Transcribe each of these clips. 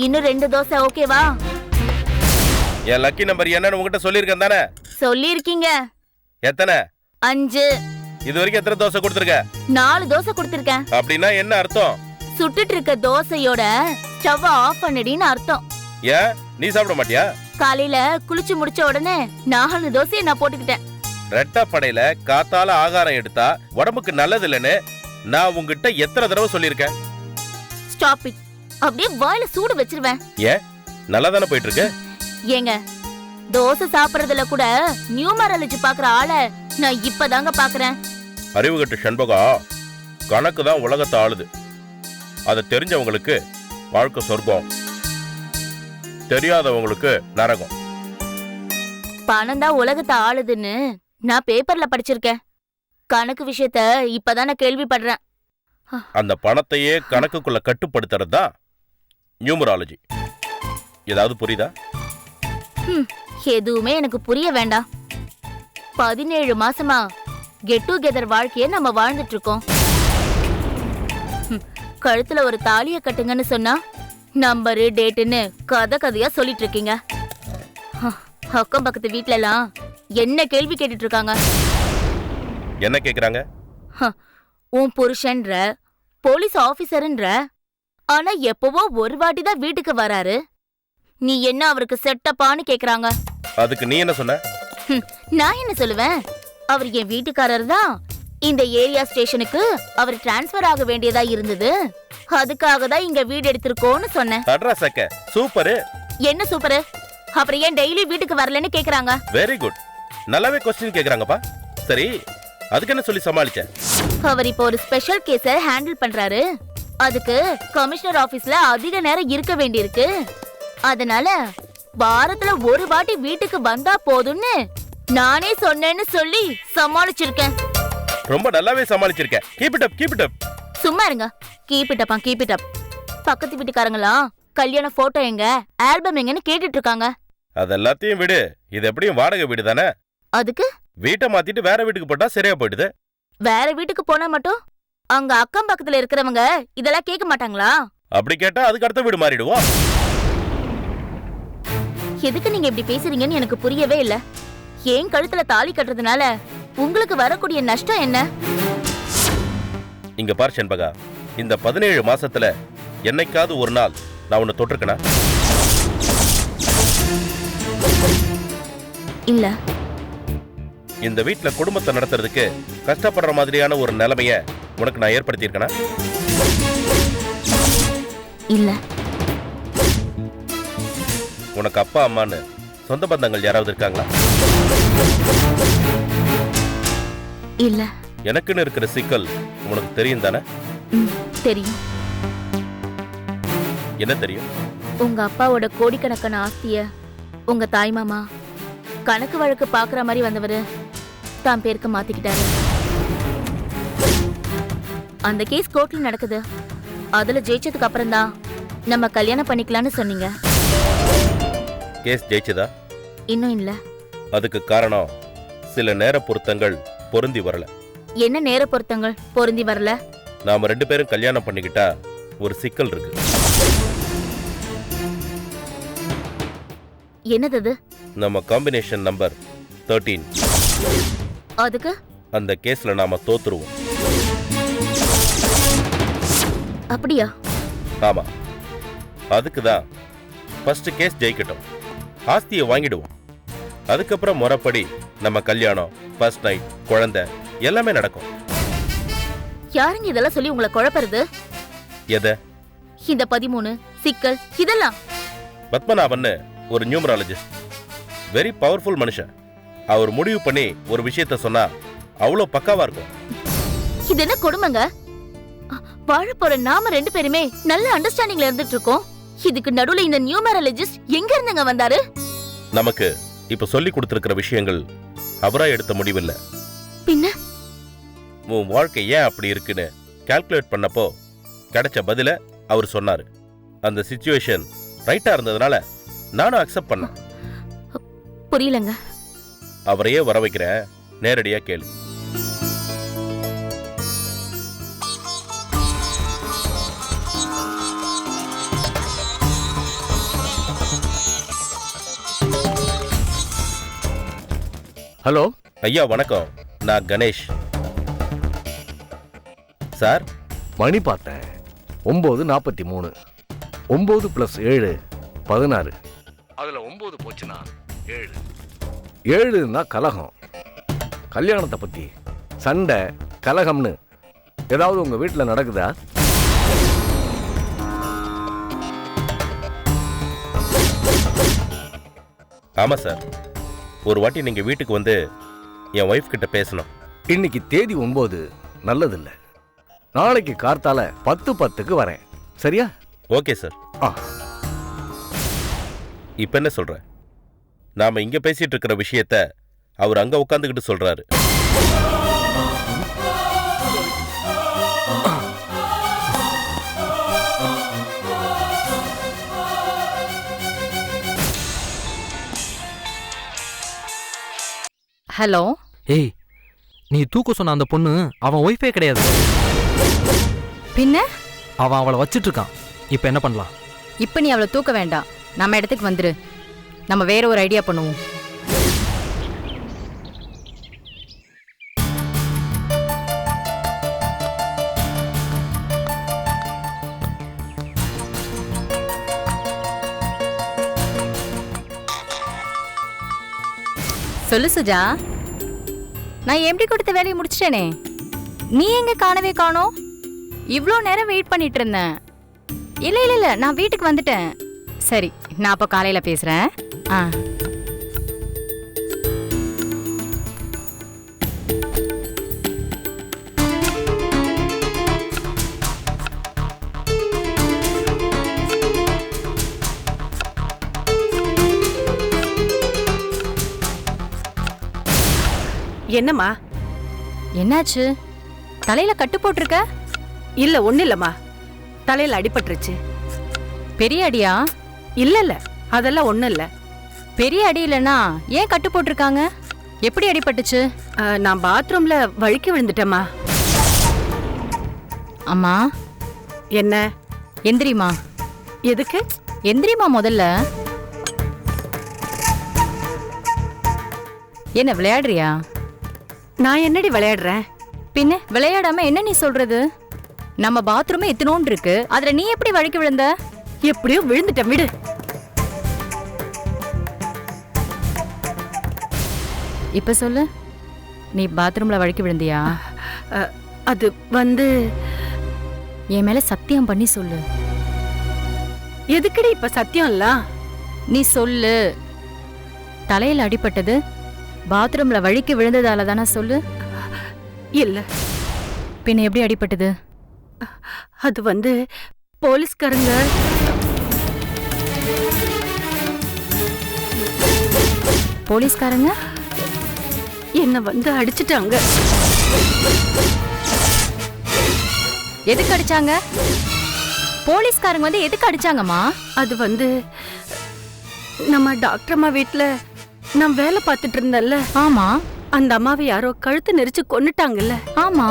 இன்னும் 2 தோசை ஓகேவா? என் lucky number என்னன்னு உங்ககிட்ட சொல்லியிருக்கேன் தானே? சொல்லிருக்கீங்க. எத்தனை? 5. இது வரைக்கும் எத்தனை தோசை கொடுத்துருக்க? 4 தோசை கொடுத்திருக்கேன். அப்படின்னா என்ன அர்த்தம்? சுட்டுட்டு இருக்க தோசையோட ஸ்டவ் ஆஃப் பண்ணிடின்னு அர்த்தம். ஏன் நீ சாப்பிட மாட்டியா? காலையில குளிச்சு முடிச்ச உடனே 4 தோசையை நான் போட்டுக்கிட்டேன். ரெட்டப்படையில காத்தால ஆகாரம் எடுத்தா உடம்புக்கு நல்லது இல்லைன்னு நான் உங்ககிட்ட எத்தனை தடவை சொல்லியிருக்கேன்? Stop it. அப்படியே வாயில சூடு வச்சிருவேன். ஏன் நல்லா தானே போயிட்டு இருக்கு? ஏங்க, தோசை சாப்பிடுறதுல கூட நியூமராலஜி பாக்குற ஆளை நான் இப்பதாங்க பாக்குறேன். அறிவுகட்டு செண்பகா, கணக்கு தான் உலகத்தை ஆளுது. அதை தெரிஞ்சவங்களுக்கு வாழ்க்கை சொர்க்கம், தெரியாதவங்களுக்கு நரகம். பணம் தான் உலகத்தை ஆளுதுன்னு நான் பேப்பர்ல படிச்சிருக்கேன். கணக்கு விஷயத்த இப்பதான் நான் கேள்விப்படுறேன். அந்த பணத்தையே கணக்குக்குள்ள கட்டுப்படுத்துறது தான் நியூமராலஜி. ஏதாவது புரியுதா? எதுவுமே எனக்கு புரிய வேண்டாம். 17 மாசமா கெட் டுகெதர் வாழ்க்கைய நம்ம வாழ்ந்துட்டு இருக்கோம். கழுத்துல ஒரு தாலிய கட்டுங்கன்னு சொன்னா நம்பரு டேட்டுன்னு கதையா சொல்லிட்டு இருக்கீங்க. அக்கம் பக்கத்து வீட்ல எல்லாம் என்ன கேள்வி கேட்டுட்டு இருக்காங்க? என்ன கேக்குறாங்க? உன் புருஷன்ற, போலீஸ் ஆபீசர்ன்ற, ஆனா எப்பவோ ஒரு வாட்டி தான் வீட்டுக்கு வராரு, நீ என்ன அவருக்கு செட்டப்பான்னு கேக்குறாங்க. அதுக்கு நீ என்ன சொன்ன? நான் என்ன சொல்லுவேன்? அவர் என் வீட்டுக்காரர் தான். இந்த ஏரியா ஸ்டேஷனுக்கு அவர் டிரான்ஸ்பர் ஆக வேண்டியதா இருந்தது, அதுக்காக தான் இங்க வீடு எடுத்திருக்கோன்னு சொன்னேன். சூப்பர். என்ன சூப்பர்? அப்புறம் ஏன் டெய்லி வீட்டுக்கு வரலன்னு கேக்குறாங்க. Very good. நல்லாவே क्वेश्चन கேக்குறாங்கப்பா. சரி, அதுக்கு என்ன சொல்லி சமாளிச்ச? அவர் இப்போ ஒரு ஸ்பெஷல் கேஸ ஹேண்டில் பண்றாரு. அதுக்கு கமிஷனர் ஆபீஸ்ல அதிக நேரம் இருக்க வேண்டியிருக்கு. அதனால வாரத்துல ஒரு வாட்டி வீட்டுக்கு வந்தா போதும்னு நானே சொன்னேன்னு சொல்லி சமாளிச்சிருக்கேன். ரொம்ப நல்லாவே சமாளிச்சிருக்க. Keep it up, keep it up. சும்மா இருங்க. Keep it up, keep it up. பக்கத்து வீட்டுக்காரங்களா கல்யாண போட்டோ எங்க, ஆல்பம் எங்கன்னு கேட்டுட்டு இருக்காங்க. அதெல்லாத்தையும் விடு. இது எப்படியும் வாடகை வீடு தானே? அதுக்கு வீட்டை மாத்திட்டு வேற வீட்டுக்கு போட்டா சரியா போயிடுது. வேற வீட்டுக்கு போனா மட்டும் அங்க அக்கம் பக்கத்துல இருக்கிறவங்க இதெல்லாம் கேட்க மாட்டாங்களா? அப்படி கேட்டா அதுக்கு அடுத்த வீடு மாறிடுவோம். எதுக்கு நீங்க இப்படி பேசுறீங்கன்னு எனக்கு புரியவே இல்ல. ஏன் கழுத்துல தாலி கட்டுறதுனால உங்களுக்கு வரக்கூடிய நஷ்டம் என்ன? இங்க பார் செண்பகா, இந்த 17 மாசத்துல என்னைக்காவது ஒரு நாள் நான் உன்னை தொட்டிருக்கேனா? இல்ல. இந்த வீட்ல குடும்பத்தை நடத்துறதுக்கு கஷ்டப்படுற மாதிரியான ஒரு நிலைமைய உனக்கு நான் ஏற்படுத்தி இருக்கேனா? இல்ல. உனக்கு அப்பா அம்மான்னு சொந்த பந்தங்கள் யாராவது இருக்காங்களா? இல்ல. எனக்குன்னு இருக்கிற சிக்கல் உனக்கு தெரியும் தானே? தெரியும். என்ன தெரியும்? உங்க அப்பாவோட கோடிக்கணக்கான ஆஸ்திய உங்க தாய் மாமா கணக்கு வழக்கு பாக்குற மாதிரி வந்தவரு தான் பேருக்கு மாத்திக்கிட்டாரு. அந்த கேஸ் கோர்ட்ல நடக்குது. அதுல ஜெயிச்சதுக்கு அப்புறம் தான் நம்ம கல்யாணம் பண்ணிக்கலாம்னு சொன்னீங்க. கேஸ் ஜெயிச்சதா? இன்னும் இல்ல. அதுக்கு காரணம் சில நேர பொருத்தங்கள் பொருந்தி வரல. என்ன நேர பொருத்தங்கள் பொருந்தி வரல? நாம 2 பேரும் கல்யாணம் பண்ணிக்கிட்டா ஒரு சிக்கல் இருக்கு. என்னது? நம்ம காம்பினேஷன் நம்பர் 13. அதுக்கு அந்த கேஸ்ல நாம தோத்துருவோம். அப்படியா? ஆமா. அதுக்கு தான் ஃபர்ஸ்ட் கேஸ் ஜெயிக்கட்டும், ஆஸ்தியை வாங்கிடுவோம். அதுக்கப்புறம் முறைப்படி நம்ம கல்யாணம், ஃபர்ஸ்ட் நைட், குழந்தை எல்லாமே நடக்கும். யாருங்க இதெல்லாம் சொல்லி உங்களை குழப்பறது? எதை? இந்த 13 சிக்கல் இதெல்லாம். பத்மநாபன் ஒரு நியூமராலஜிஸ்ட், வெரி பவர்ஃபுல் மனுஷன். அவர் முடிவு பண்ணி ஒரு விஷயத்த சொன்னா அவ்வளோ பக்காவா இருக்கும். இது என்ன கொடுமைங்க? வாழ போற நாம 2 பேருமே நல்ல அண்டர்ஸ்டாண்டிங்ல இருந்துட்டு இருக்கோம். இதுக்கு நடுவுல இந்த நியூமராலஜிஸ்ட் எங்க இருந்துங்க வந்தாரு? நமக்கு இப்ப சொல்லி கொடுத்திருக்கிற விஷயங்கள் அவரா எடுத்த முடிவில்ல. பின்ன உன் வாழ்க்கை ஏன் அப்படி இருக்குன்னு கால்குலேட் பண்ணப்போ கிடைச்ச பதில அவர் சொன்னாரு. அந்த சிச்சுவேஷன் ரைட்டா இருந்ததுனால நானும் அக்செப்ட் பண்ணேன். புரியலங்க. அவரையே வர வைக்கிறேன், நேரடியா கேளு. ஹலோ ஐயா வணக்கம், நான் கணேஷ் சார். மணி பார்த்தேன் 9:43. 9 + 7 16. அதில் 9 போச்சுன்னா 7. 7ன்னா கலகம். கல்யாணத்தை பற்றி சண்டை கலகம்னு ஏதாவது உங்கள் வீட்டில் நடக்குதா? ஆமா சார், ஒரு வாட்டி நீங்க வீட்டுக்கு வந்து என் ஒய்ஃப் கிட்ட பேசணும். இன்னைக்கு தேதி 9 நல்லதில்லை. நாளைக்கு கார்த்தால 10:10க்கு வரேன். சரியா? Okay sir. ஆ. இப்ப என்ன சொல்ற? நாம இங்க பேசிட்டு இருக்கிற விஷயத்த அவர் அங்க உட்காந்துக்கிட்டு சொல்றாரு. ஹலோ. ஏய், நீ தூக்க சொன்ன அந்த பொண்ணு அவன் ஒய்ஃபே கிடையாது. பின்ன அவன் அவளை வச்சிட்டு இருக்கான். இப்போ என்ன பண்ணலாம்? இப்போ நீ அவளை தூக்க வேண்டாம், நம்ம இடத்துக்கு வந்துரு. நம்ம வேற ஒரு ஐடியா பண்ணுவோம். சொல்லு சுஜா. நான் எப்படி கொடுத்த வேலையை முடிச்சிட்டேனே, நீ எங்க காணவே காணோம்? இவ்வளோ நேரம் வெயிட் பண்ணிட்டு இருந்தேன். இல்ல இல்ல இல்ல, நான் வீட்டுக்கு வந்துட்டேன். சரி, நான் அப்போ காலையில பேசுறேன். ஆ. என்னம்மா? என்னாச்சு? தலையில கட்டு போட்டிருக்க? இல்ல ஒண்ணு இல்லம்மா, தலையில அடிபட்டுருச்சு. பெரிய அடியா? இல்ல இல்ல, அதெல்லாம் ஒண்ணும் இல்ல. பெரிய அடி இல்லைன்னா ஏன் கட்டு போட்டிருக்காங்க? எப்படி அடிபட்டுச்சு? நான் பாத்ரூம்ல வழுக்கி விழுந்துட்டேம்மா. அம்மா. என்ன? எந்திரிமா. எதுக்கு? எந்திரிமா முதல்ல. என்ன விளையாடுறியா? நான் என்னடி விளையாடுறேன்? பின்ன விளையாடாம என்ன நீ சொல்றது? நம்ம பாத்ரூமே எத்தனோன்னு இருக்கு, அதுல நீ எப்படி வழுக்கி விழுந்த? எப்படியோ விழுந்துட்டேன், விடு. இப்ப சொல்லு, நீ பாத்ரூம்ல வழுக்கி விழுந்தியா? அது வந்து என் மேல சத்தியம் பண்ணி சொல்லு. எதுக்குடி இப்ப சத்தியம் இல்ல? நீ சொல்லு. தலையில அடிபட்டது பாத்ரூம்ல வழுக்கி விழுந்ததால தானே? சொல்லு. இல்ல. பின்ன எப்படி அடிபட்டது? அது வந்து போலீஸ்காரங்க போலீஸ்காரங்க என்ன வந்து அடிச்சிட்டாங்க. எதுக்கு அடிச்சாங்க? போலீஸ்காரங்க வந்து எதுக்கு அடிச்சாங்கம்மா? அது வந்து நம்ம டாக்டர் அம்மா வீட்டுல நான் வேலை பார்த்துட்டு இருந்தேன்ல. ஆமா. அந்த அம்மாவை யாரோ கழுத்து நெரிச்சு கொன்னுட்டாங்கல்ல. ஆமா,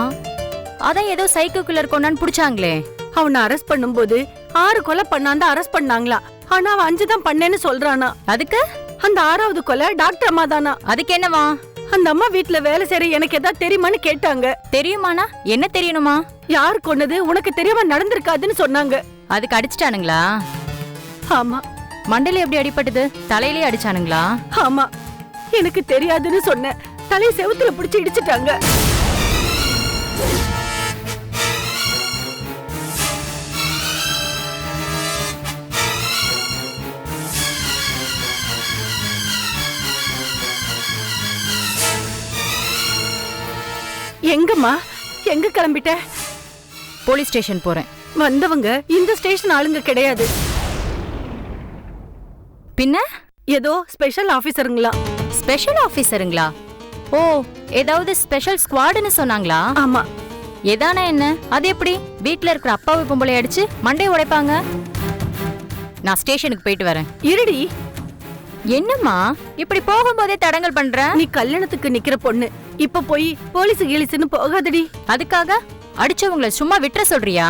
அதான் ஏதோ சைக்கிள் கொண்டான்னு புடிச்சாங்களே. அவனை அரெஸ்ட் பண்ணும்போது 6 கொலை பண்ணாந்தா அரெஸ்ட் பண்ணாங்களா. ஆனா அவன் 5 தான் பண்ணேன்னு சொல்றானா. அதுக்கு? அந்த 6வது கொலை டாக்டர் அம்மா தானா. அதுக்கு என்னவா? அந்த அம்மா வீட்டுல வேலை செய்ற எனக்கு ஏதாவது தெரியுமான்னு கேட்டாங்க. தெரியுமானா என்ன தெரியணுமா? யாரு கொன்னது உனக்கு தெரியாம நடந்திருக்காதுன்னு சொன்னாங்க. அதுக்கு அடிச்சிட்டானுங்களா? ஆமா. மண்டையில எப்படி அடிபட்டது? தலையிலே அடிச்சானுங்களா? ஆமா, எனக்கு தெரியாதுன்னு சொன்னேன். தலையை செவுத்துல பிடிச்சு இடிச்சிட்டாங்க. எங்கம்மா? எங்க கிளம்பிட்ட? போலீஸ் ஸ்டேஷன் போறேன். வந்தவங்க இந்த ஸ்டேஷன் ஆளுங்க கிடையாது. பின்ன ஏதோ ஸ்பெஷல் ஆபீசருங்களா? ஸ்பெஷல் ஆபீசருங்களா? ஓ, ஏதாவது ஸ்பெஷல் ஸ்குவாடுன்னு சொன்னாங்களா? ஆமா. ஏதானா என்ன? அது எப்படி வீட்ல இருக்கிற அப்பாவை பொம்பளை அடிச்சு மண்டையை உடைப்பாங்க? நான் ஸ்டேஷனுக்கு போயிட்டு வரேன். இருடி, என்னம்மா இப்படி போகும்போதே தடங்கல் பண்ற? நீ கல்யாணத்துக்கு நிக்கிற பொண்ணு, இப்ப போய் போலீஸ் கீலிஸ்னு போகாதடி. அதுக்காக அடிச்சவங்கள சும்மா விட்டுற சொல்றியா?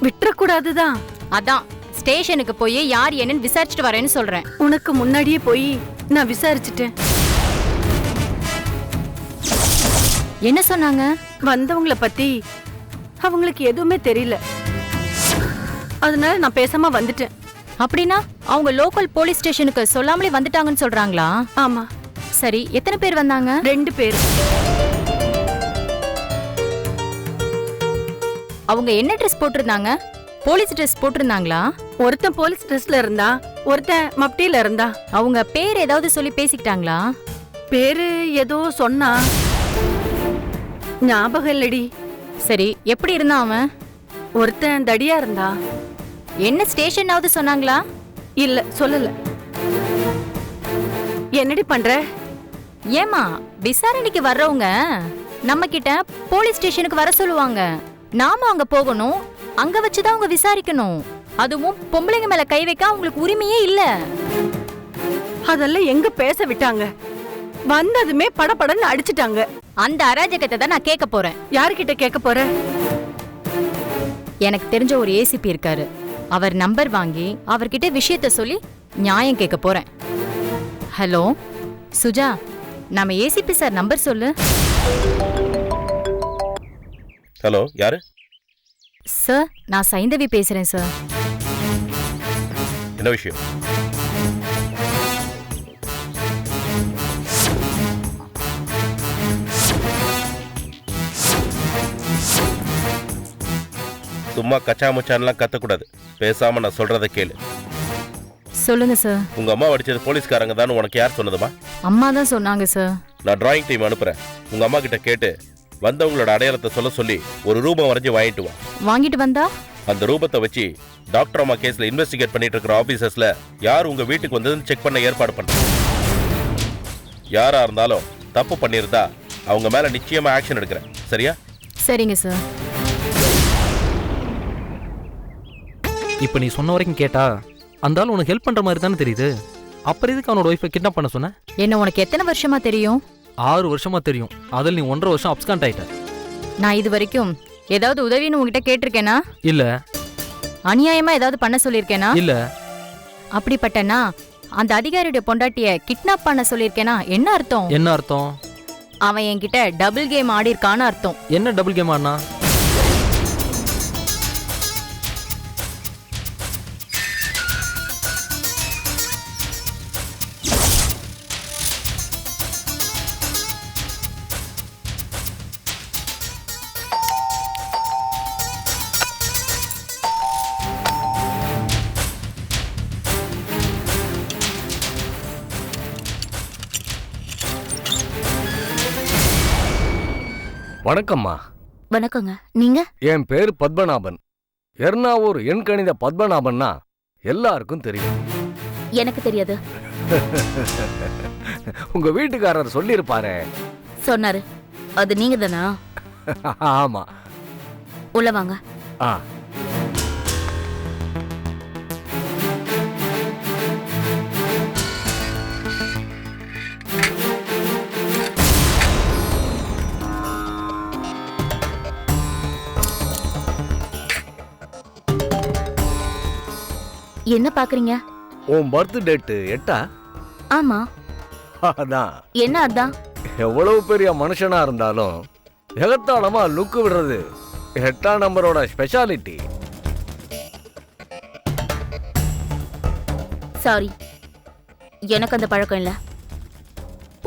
விட்டுறக்கூடாதுதான். அதான் ஸ்டேஷனுக்கு போய் யார் என்னன்னு விசாரிச்சுட்டு வரேன்னு சொல்றேன். உனக்கு முன்னாடியே போய் நான் விசாரிச்சுட்டேன். என்ன சொன்னாங்க? வந்தவங்கள பத்தி அவங்களுக்கு எதுவுமே தெரியல, அதனால நான் பேசாம வந்துட்டேன். அப்படின்னா அவங்க லோக்கல் போலீஸ் ஸ்டேஷனுக்கு சொல்லாமலே வந்துட்டாங்கன்னு சொல்றாங்களா? ஆமா. சரி, எத்தனை பேர் வந்தாங்க? 2 பேர். அவங்க என்ன ட்ரெஸ் போட்டிருந்தாங்க? போலீஸ் ட்ரெஸ் போட்டிருந்தாங்களா? ஒருத்தன் போலீஸ் ட்ரெஸ்ல இருந்தா, ஒருத்தன் மப்டியில இருந்தா. அவங்க பேர் ஏதாவது சொல்லி பேசிக்கிட்டாங்களா? பேரு ஏதோ சொன்னா, ஞாபகம் இல்லடி. சரி, எப்படி இருந்தான் அவன்? ஒருத்தன் தடியா இருந்தா. என்ன ஸ்டேஷனாவது சொன்னாங்களா? இல்ல, சொல்லல. என்னடி பண்ற? ஏமா, விசாரணைக்கு வர்றவங்க நம்ம கிட்ட போலீஸ் ஸ்டேஷனுக்கு வர சொல்லுவாங்க. நாம அங்க போகணும், அங்க வச்சுதான் அவங்க விசாரிக்கணும். அதுவும் பொம்பளைங்க மேல கை வைக்க அவங்களுக்கு உரிமையே இல்ல. அதெல்லாம் எங்க பேச விட்டாங்க? வந்ததுமே படபடன்னு அடிச்சிட்டாங்க. அந்த அராஜகத்தை தான் நான் கேட்க போறேன். யாருக்கிட்ட கேட்க போற? எனக்கு தெரிஞ்ச ஒரு ஏசிபி இருக்காரு. அவர் நம்பர் வாங்கி அவர்கிட்ட விஷயத்த சொல்லி நியாயம் கேட்க போறேன். ஹலோ சுஜா, நம்ம ஏசிபி சார் நம்பர் சொல்லு. ஹலோ, யாரு? சார், நான் சைந்தவி பேசுறேன் சார். என்ன விஷயம்? சும்மா கச்சா முச்சான்லாம் கத்தக்கூடாது. பேசாம நான் சொல்றத கேளு. சொல்லுங்க சார். உங்க அம்மா அடிச்சது போலீஸ்காரங்க தான் உனக்கு யார் சொன்னதுமா? அம்மா தான் சொன்னாங்க சார். நான் டிராயிங் டீம் அனுப்புறேன். உங்க அம்மா கிட்ட கேட்டு வந்தவங்களோட அடையாளத்தை சொல்ல சொல்லி ஒரு ரூபம் வரைஞ்சு வாங்கிட்டு வா. வாங்கிட்டு வந்தா அந்த ரூபத்தை வச்சு டாக்டர் அம்மா கேஸ்ல இன்வெஸ்டிகேட் பண்ணிட்டு இருக்கிற ஆபீசர்ஸ்ல யார் உங்க வீட்டுக்கு வந்ததுன்னு செக் பண்ண ஏற்பாடு பண்றேன். யாரா இருந்தாலும் தப்பு பண்ணியிருந்தா அவங்க மேல நிச்சயமா ஆக்ஷன் எடுக்கிறேன். சரியா? சரிங்க சார். இப்போ நீ சொன்ன வரைக்கும் கேட்டா அந்த ஆள் உனக்கு ஹெல்ப் பண்ற மாதிரி தானே தெரியுது. அப்புறம் எதுக்கு அவனோட ஒய்ஃபை கிட்னாப் பண்ண சொன்ன? என்ன உனக்கு எத்தனை வருஷமா தெரியும்? 6 வருஷமா தெரியும். அதில் நீ 1.5 வருஷம் அப்ஸ்காண்ட் ஆயிட்ட. நான் இது வரைக்கும் ஏதாவது உதவின்னு உங்ககிட்ட கேட்டிருக்கேனா? இல்ல. அநியாயமா ஏதாவது பண்ண சொல்லியிருக்கேனா? இல்ல. அப்படிப்பட்டனா அந்த அதிகாரியோட பொண்டாட்டிய கிட்னாப் பண்ண சொல்லியிருக்கேனா? என்ன அர்த்தம்? என்ன அர்த்தம்? அவன் என்கிட்ட டபுள் கேம் ஆடி இருக்கான்னு அர்த்தம். என்ன டபுள் கேம் ஆடினா? வணக்கம்மா. வணக்கங்க. நீங்க? என் பேர் பத்மநாபன். எர்ணாவூர் எண்கணித பத்மநாபன்னா எல்லாருக்கும் தெரியும். எனக்கு தெரியாது. உங்க வீட்டுக்காரர் சொல்லியிருப்பாரே. சொன்னாரு. அது நீங்க தானா? ஆமா. உள்ள வாங்க. ஆ. என்ன பாக்குறீங்க? உன் பர்த் டேட் 8? ஆமா. அதான். என்ன அதான்? எவ்வளவு பெரிய மனுஷனா இருந்தாலும் எகத்தாளமா லுக்கு விடுறது 8ஆம் நம்பரோட ஸ்பெஷாலிட்டி. சாரி, எனக்கு அந்த பழக்கம் இல்ல.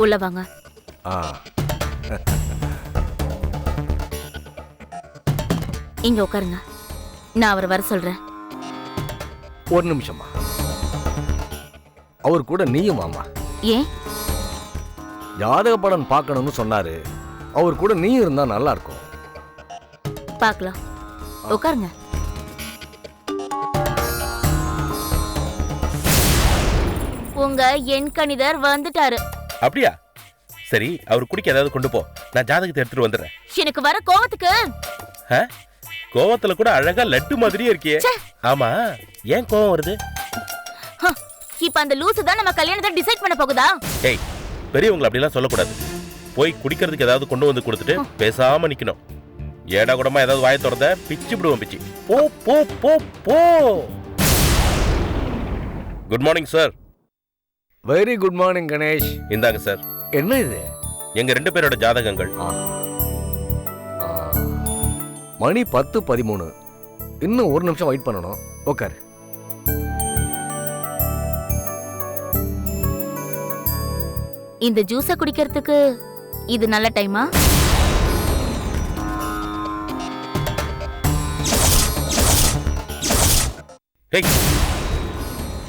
உள்ள வாங்க. இங்க உட்காருங்க. நான் அவரை வர சொல்றேன். ஒரு நிமிஷமா. அவர் கூட நீயும் மாமா. ஏன்? ஜாதக படம் பார்க்கணும்னு சொன்னாரு. அவர் கூட நீயும் இருந்தா நல்லா இருக்கும். பார்க்கலாம். உட்காருங்க. உங்க எண் கணிதர் வந்துட்டாரு. அப்படியா? சரி, அவர் குடிக்க ஏதாவது கொண்டு போ, நான் ஜாதகத்தை எடுத்துட்டு வந்துடுறேன். எனக்கு வர கோவத்துக்கு கோவத்துல கூட அழகா லட்டு மாதிரியே இருக்கியே. ஆமா, ஏன் கோவம் வருது? இப்ப அந்த லூசு தான் நம்ம கல்யாணத்தை டிசைட் பண்ண போகுதா? ஏய், பெரியவங்களை அப்படிலாம் சொல்லக்கூடாது. போய் குடிக்கிறதுக்கு ஏதாவது கொண்டு வந்து கொடுத்துட்டு பேசாம நிக்கணும். ஏடா கூடமா ஏதாவது வாயை திறந்த பிச்சு விடுவோம். பிச்சு போ போ போ போ. Good morning sir. Very good morning Ganesh. இந்தாங்க சார். என்ன இது? எங்க 2 பேரோட ஜாதகங்கள். மணி 10:13. இன்னும் ஒரு நிமிஷம் வெயிட் பண்ணணும். உட்காரு. இந்த ஜூஸ குடிக்கிறதுக்கு இது நல்ல டைமா? ஏய்,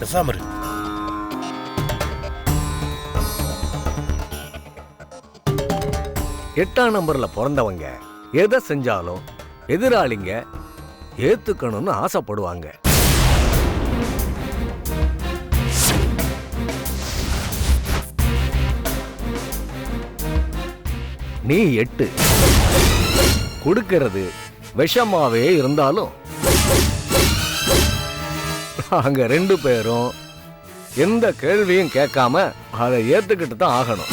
பேசாம இரு. எட்டாம் நம்பர்ல பிறந்தவங்க எதை செஞ்சாலும் எதிராளிங்க ஏத்துக்கணும்னு ஆசைப்படுவாங்க. நீ 8. கொடுக்கிறது விஷமாவே இருந்தாலும் அங்க 2 பேரும் எந்த கேள்வியும் கேட்காம அதை ஏத்துக்கிட்டு தான் ஆகணும்.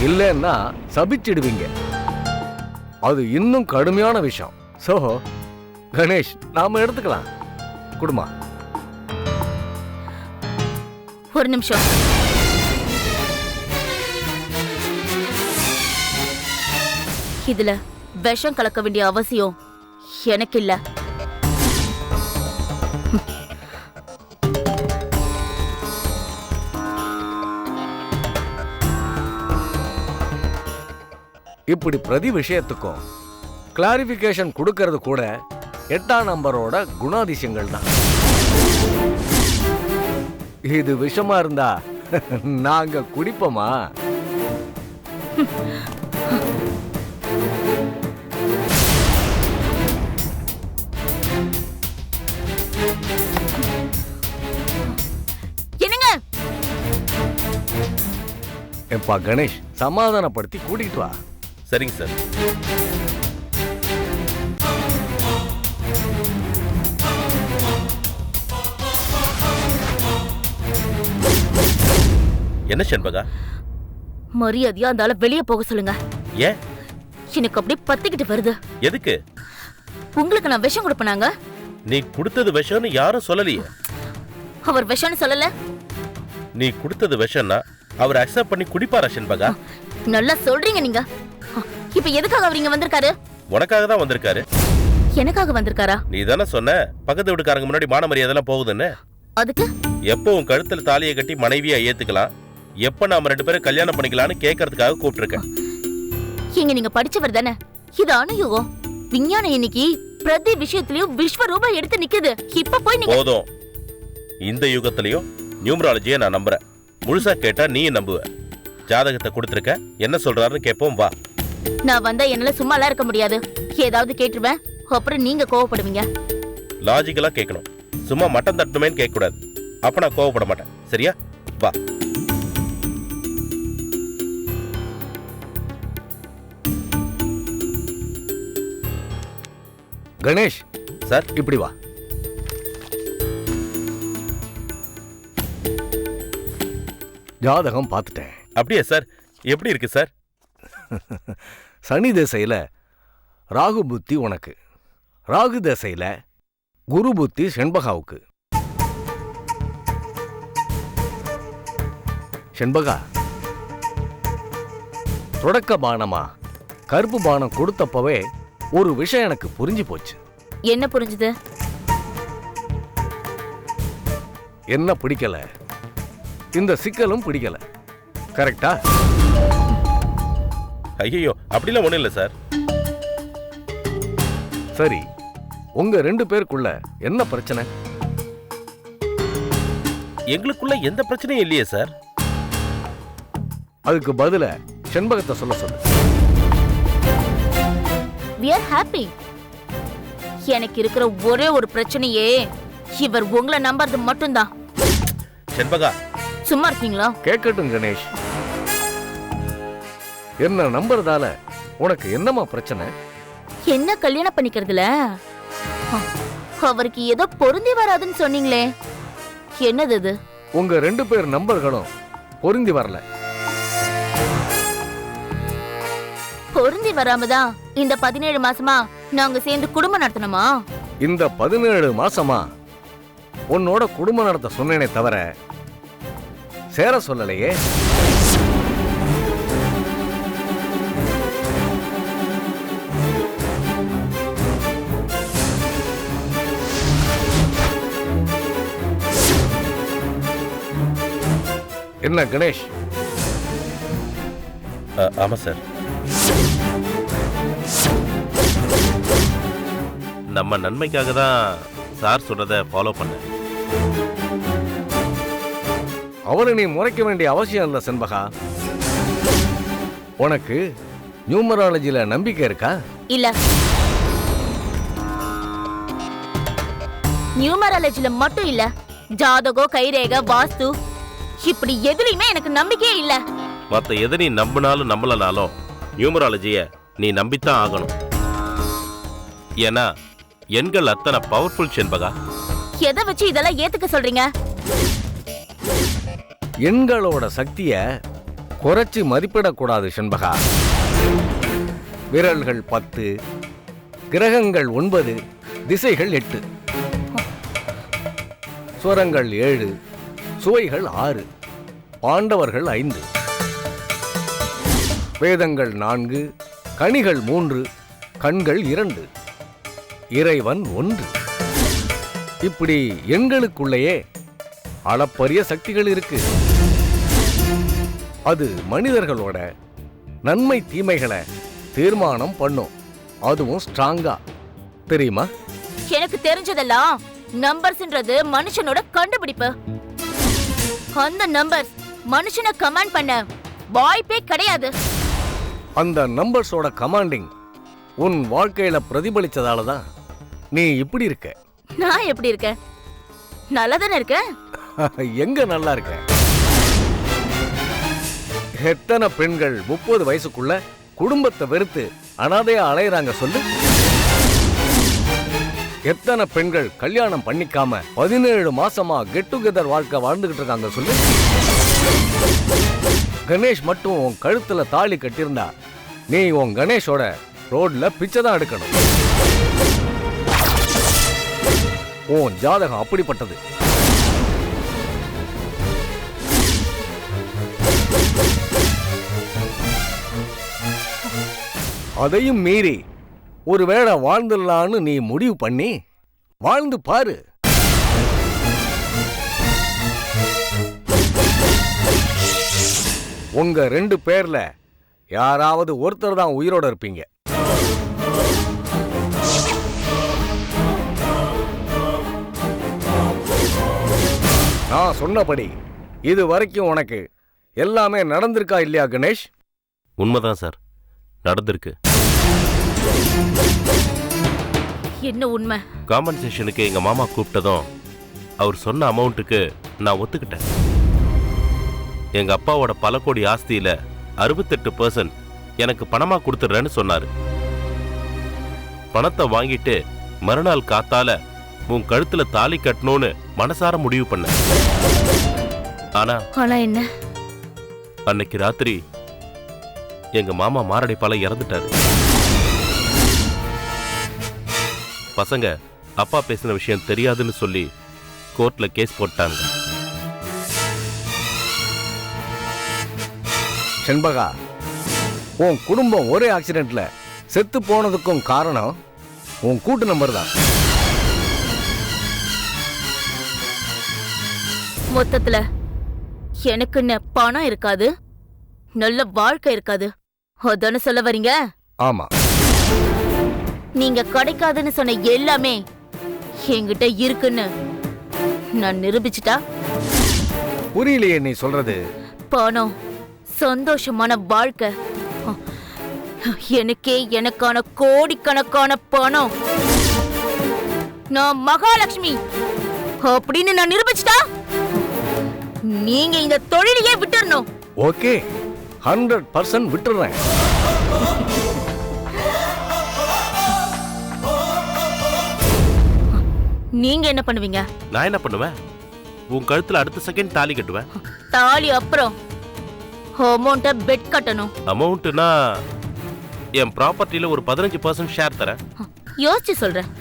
இல்லைன்னா சபிச்சிடுவீங்க. அது இன்னும் கடுமையான விஷயம். சோ கணேஷ், நாம எடுத்துக்கலாம். குடுமா. ஒரு நிமிஷம். இதுல விஷம் கலக்க வேண்டிய அவசியம் எனக்கு இல்ல. இப்படி பிரதி விஷயத்துக்கும் கிளாரிபிகேஷன் கொடுக்கறது கூட 8ஆம் நம்பரோட குணாதிசயங்கள் தான். இது விஷமா இருந்தா நாங்க குடிப்போமா? என்னங்க? எப்பா கணேஷ், சமாதானப்படுத்தி கூட்டிட்டு வா. சரிங்க சார். என்ன செண்பகா? மரியாதையா அந்த ஆளை வெளியே போக சொல்லுங்க. ஏன்? எனக்கு அப்படியே பத்திக்கிட்டு வருது. எதுக்கு? உங்களுக்கு நான் விஷம் கொடுப்பனாங்க? நீ கொடுத்தது விஷம்னு யாரும் சொல்லலையே. அவர் விஷம்னு சொல்லல. நீ கொடுத்தது விஷம்னா அவர் அக்செப்ட் பண்ணி குடிப்பாரா செண்பகா? நல்லா சொல்றீங்க நீங்க. இப்ப எதுக்காக அவர் இங்க வந்திருக்காரு? உனக்காக தான் வந்திருக்காரு. எனக்காக வந்திருக்காரா? நீ தானே சொன்ன பக்கத்து வீட்டுக்காரங்க முன்னாடி மான மரியாதைலாம் போகுதுன்னு. அதுக்கு எப்போ உன் கழுத்துல தாலியை கட்டி மனைவியா ஏத்துக்கலாம், எப்ப நாம 2 பேரும் கல்யாணம் பண்ணிக்கலாம்னு கேட்கறதுக்காக கூப்பிட்டுருக்கேன். இங்க நீங்க படிச்சவர் தானே? இது அணுயுகம். விஞ்ஞானம் இன்னைக்கு பிரதி விஷயத்திலயும் விஸ்வரூபா எடுத்து நிக்குது. இப்ப போய் நீங்க போதும். இந்த யுகத்திலயும் நியூமராலஜியை நான் நம்புறேன். முழுசா கேட்டா நீ நம்புவ. ஜாதகத்தை கொடுத்துருக்க, என்ன சொல்றாருன்னு கேட்போம் வா. நான் வந்தா என்னால சும்மாலாம் இருக்க முடியாது. ஏதாவது கேட்டுருவேன், அப்புறம் நீங்க கோவப்படுவீங்க. லாஜிக்கலா கேட்கணும். சும்மா மட்டம் தட்டணுமேன்னு கேட்க கூடாது. அப்ப நான் கோவப்பட மாட்டேன். சரியா? வா. கணேஷ் சார், இப்படி வா. ஜாதகம் பார்த்துட்டேன். அப்படியே சார்? எப்படி இருக்கு சார்? சனி திசையில ராகு புத்தி உனக்கு, ராகு திசையில குரு புத்தி செண்பகாவுக்கு. செண்பகா, தொடக்க பானமா கருப்பு பானம் கொடுத்தப்பவே ஒரு விஷயம் எனக்கு புரிஞ்சு போச்சு. என்ன புரிஞ்சுது? என்ன பிடிக்கல, இந்த சிக்கலும் பிடிக்கல. கரெக்டா? ஐயோ, அப்படிலாம் ஒண்ணும் இல்ல சார். சரி, உங்க 2 பேருக்குள்ள என்ன பிரச்சனை? எங்களுக்குள்ள எந்த பிரச்சனையும் இல்லையே சார். அதுக்கு பதில செண்பகத்தை சொல்ல சொல்லு. We are happy. எனக்கு இருக்கிற ஒரே ஒரு பிரச்சனையே இவர் உங்களை நம்புறது மட்டும்தான். செண்பகா, சும்மா இருக்கீங்களா? கேட்கட்டும் கணேஷ். என்ன நம்புறதால உனக்கு என்னமா பிரச்சனை? என்ன கல்யாணம் பண்ணிக்கிறதுல அவருக்கு ஏதோ பொருந்தி வராதுன்னு சொன்னீங்களே, என்னது இது? உங்க 2 பேர் நம்பர்களும் பொருந்தி வரல. பொருந்தி வராமதான் இந்த 17 மாசமா நாங்க சேர்ந்து குடும்பம் நடத்தணுமா? இந்த 17 மாசமா உன்னோட குடும்பம் நடத்த சொன்னேனே தவிர சேர சொல்லலையே. என்ன கணேஷ்? ஆமா சார். நம்ம நன்மைக்காக தான் சார் சொல்றத ஃபாலோ பண்ணேன். அவரை நீ முறைக்க வேண்டிய அவசியம் இல்ல செண்பகா. உனக்கு நியூமராலஜில நம்பிக்கை இருக்கா? இல்ல, நியூமராலஜில மட்டும் இல்ல, ஜாதகம், கைரேகை, வாஸ்து இப்படி எதுலயுமே எனக்கு நம்பிக்கையே இல்ல. மத்த எதை நீ நம்பினாலும் நம்பலனாலும் நியூமராலஜிய நீ நம்பித்தான் ஆகணும். ஏன்னா எண்கள் அத்தனை பவர்ஃபுல் செண்பகா. எதை வச்சு இதெல்லாம் ஏத்துக்க சொல்றீங்க? எண்களோட சக்திய குறைச்சு மதிப்பிடக்கூடாது செண்பகா. விரல்கள் 10, கிரகங்கள் 9, திசைகள் 8, சுரங்கள் 7, சுவைகள் 6, பாண்டவர்கள் 5, வேதங்கள் 4, கனிகள் 3, கண்கள் 2, இறைவன் 1. இப்படி எண்களுக்குள்ளேயே அளப்பரிய சக்திகள் இருக்கு. அது மனிதர்களோட நன்மை தீமைகளை தீர்மானம் பண்ணும். அதுவும் ஸ்ட்ராங்கா. தெரியுமா? எனக்கு தெரிஞ்சதெல்லாம் நம்பர்ஸ்ன்றது மனுஷனோட கண்டுபிடிப்பு. அந்த நம்பர்ஸ் மனுஷனை கமாண்ட் பண்ண வாய்ப்பே கிடையாது. அந்த நம்பர்ஸோட கமாண்டிங் உன் வாழ்க்கையில பிரதிபலிச்சதால தான் நீ இப்படி இருக்க. நான் எப்படி இருக்கேன்? நல்லதானே இருக்கேன். எங்க நல்லா இருக்க? எத்தனை பெண்கள் 30 வயசுக்குள்ள குடும்பத்தை வெறுத்து அனாதையா அலையறாங்க சொல்லு. எத்தனை பெண்கள் கல்யாணம் பண்ணிக்காம 17 மாசமா கெட் டுகெதர் வாழ்க்கை வாழ்ந்துகிட்டு இருக்காங்க சொல்லு. கணேஷ் மட்டும் உன் கழுத்துல தாலி கட்டியிருந்தா நீ உன் கணேஷோட ரோட்ல பிச்சை தான் எடுக்கணும். உன் ஜாதகம் அப்படிப்பட்டது. அதையும் மீறி ஒருவேளை வாழ்ந்துடலான்னு நீ முடிவு பண்ணி வாழ்ந்து பாரு. உங்க 2 பேர்ல யாராவது ஒருத்தர் தான் உயிரோட இருப்பீங்க. நான் சொன்னபடி இது வரைக்கும் உனக்கு எல்லாமே நடந்திருக்கா இல்லையா கணேஷ்? உண்மைதான் சார், நடந்திருக்கு. என்ன உண்மை? காம்பன்சேஷனுக்கு எங்க மாமா கூப்பிட்டதும் அவர் சொன்ன அமௌண்ட்டுக்கு நான் ஒத்துக்கிட்டேன். எங்க அப்பாவோட பல கோடி ஆஸ்தியில 68% எனக்கு பணமா கொடுத்துடுறேன்னு சொன்னாரு. பணத்தை வாங்கிட்டு மறுநாள் காத்தால உன் கழுத்துல தாலி கட்டணும்னு மனசார முடிவு பண்ண. ஆனா என்ன? அன்னைக்கு ராத்திரி எங்க மாமா மாரடைப்பால இறந்துட்டாரு. பசங்க அப்பா பேசின விஷயம் தெரியாதுன்னு சொல்லி கோர்ட்ல கேஸ் போட்டாங்க. செண்பகா, உன் குடும்பம் ஒரே ஆக்சிடென்ட்ல செத்து போனதுக்கும் காரணம் உன் கூட்டு நம்பர் தான். மொத்தத்துல எனக்குன்னு பணம் இருக்காது, நல்ல வாழ்க்கை இருக்காது, அதான சொல்ல வரீங்க? ஆமா. நீங்க கிடைக்காதுன்னு சொன்ன எல்லாமே என்கிட்ட இருக்குன்னு நான் நிரூபிச்சுட்டா? புரியலையே நீ சொல்றது. பணம், சந்தோஷமான வாழ்க்கை, எனக்கே எனக்கான கோடிக்கணக்கான பணம், நான் மகாலட்சுமி அப்படின்னு நான் நிரூபிச்சுட்டா நீங்க இந்த தொழிலையே விட்டுறணும். ஓகே, 100% விட்டுறேன். நீங்க என்ன பண்ணுவீங்க? நான் என்ன பண்ணுவேன்? உன் கழுத்துல அடுத்த செகண்ட் தாலி கட்டுவேன். தாலி அப்புறம் அமௌண்ட்ட பெட் கட்டணும். அமௌண்ட்னா என் ப்ராப்பர்ட்டில ஒரு 15% ஷேர் தரேன். யோசிச்சு சொல்றேன்.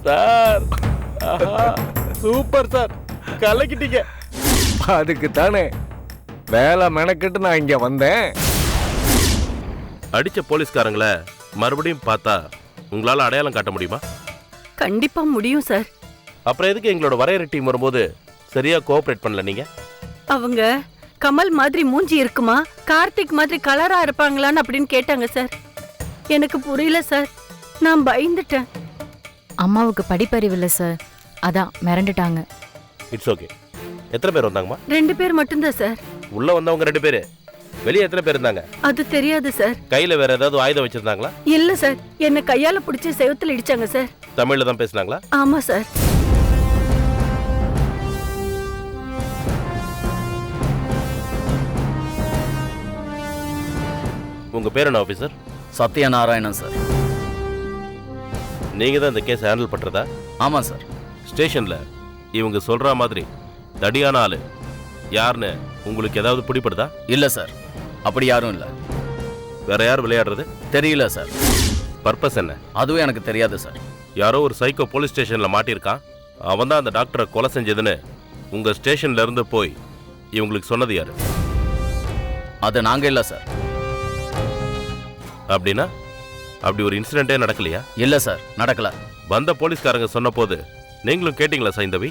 சார், சூப்பர் சார், கலக்கிட்டீங்க. அதுக்கு தானே வேலை மெனக்கிட்டு நான் இங்க வந்தேன். அடிச்ச போலீஸ்காரங்கள மறுபடியும் பார்த்தா உங்களால அடையாளம் காட்ட முடியுமா? கண்டிப்பா முடியும் சார். அப்புறம் எதுக்கு எங்களோட வரையறை டீம் வரும்போது சரியா கோஆபரேட் பண்ணல நீங்க? அவங்க கமல் மாதிரி மூஞ்சி இருக்குமா, கார்த்திக் மாதிரி கலரா இருப்பாங்களான்னு அப்படின்னு கேட்டாங்க சார். எனக்கு புரியல சார், நான் பயந்துட்டேன். அம்மாவுக்கு படிப்பறிவு இல்லை சார், அதான் மிரண்டுட்டாங்க. It's okay. எத்தனை பேர் வந்தாங்கம்மா? 2 பேர் மட்டும்தான் சார். உள்ள வந்தவங்க 2 பேரு. வெளியே எத்தனை பேர் இருந்தாங்க? அது தெரியாது சார். கையில வேற ஏதாவது ஆயுதம் வச்சிருந்தாங்களா? இல்ல சார், என்ன கையால பிடிச்சி செவுத்துல இடிச்சாங்க சார். தமிழ்ல தான் பேசினாங்களா? ஆமா சார். உங்க பேர் என்ன ஆபீசர்? சத்யநாராயணன் சார். நீங்க தான் இந்த கேஸ் ஹேண்டில் பண்றதா? ஆமாம் சார். ஸ்டேஷன்ல இவங்க சொல்ற மாதிரி தடியான ஆளு யாருன்னு உங்களுக்கு ஏதாவது பிடிப்படுதா? இல்லை சார், அப்படி யாரும் இல்லை. வேற யார் விளையாடுறது? தெரியல சார். பர்பஸ் என்ன? அதுவும் எனக்கு தெரியாது சார். யாரோ ஒரு சைக்கோ போலீஸ் ஸ்டேஷன்ல மாட்டியிருக்கான். அவன் தான் அந்த டாக்டரை கொலை செஞ்சதுன்னு உங்க ஸ்டேஷன்ல இருந்து போய் இவங்களுக்கு சொன்னது யாரு? அது நாங்கள் இல்லை சார். அப்படின்னா அப்படி ஒரு இன்சிடென்ட்டே நடக்கலையா? இல்லை சார், நடக்கல. வந்த போலீஸ்காரங்க சொன்ன போது நீங்களும் கேட்டீங்களா சைந்தவி?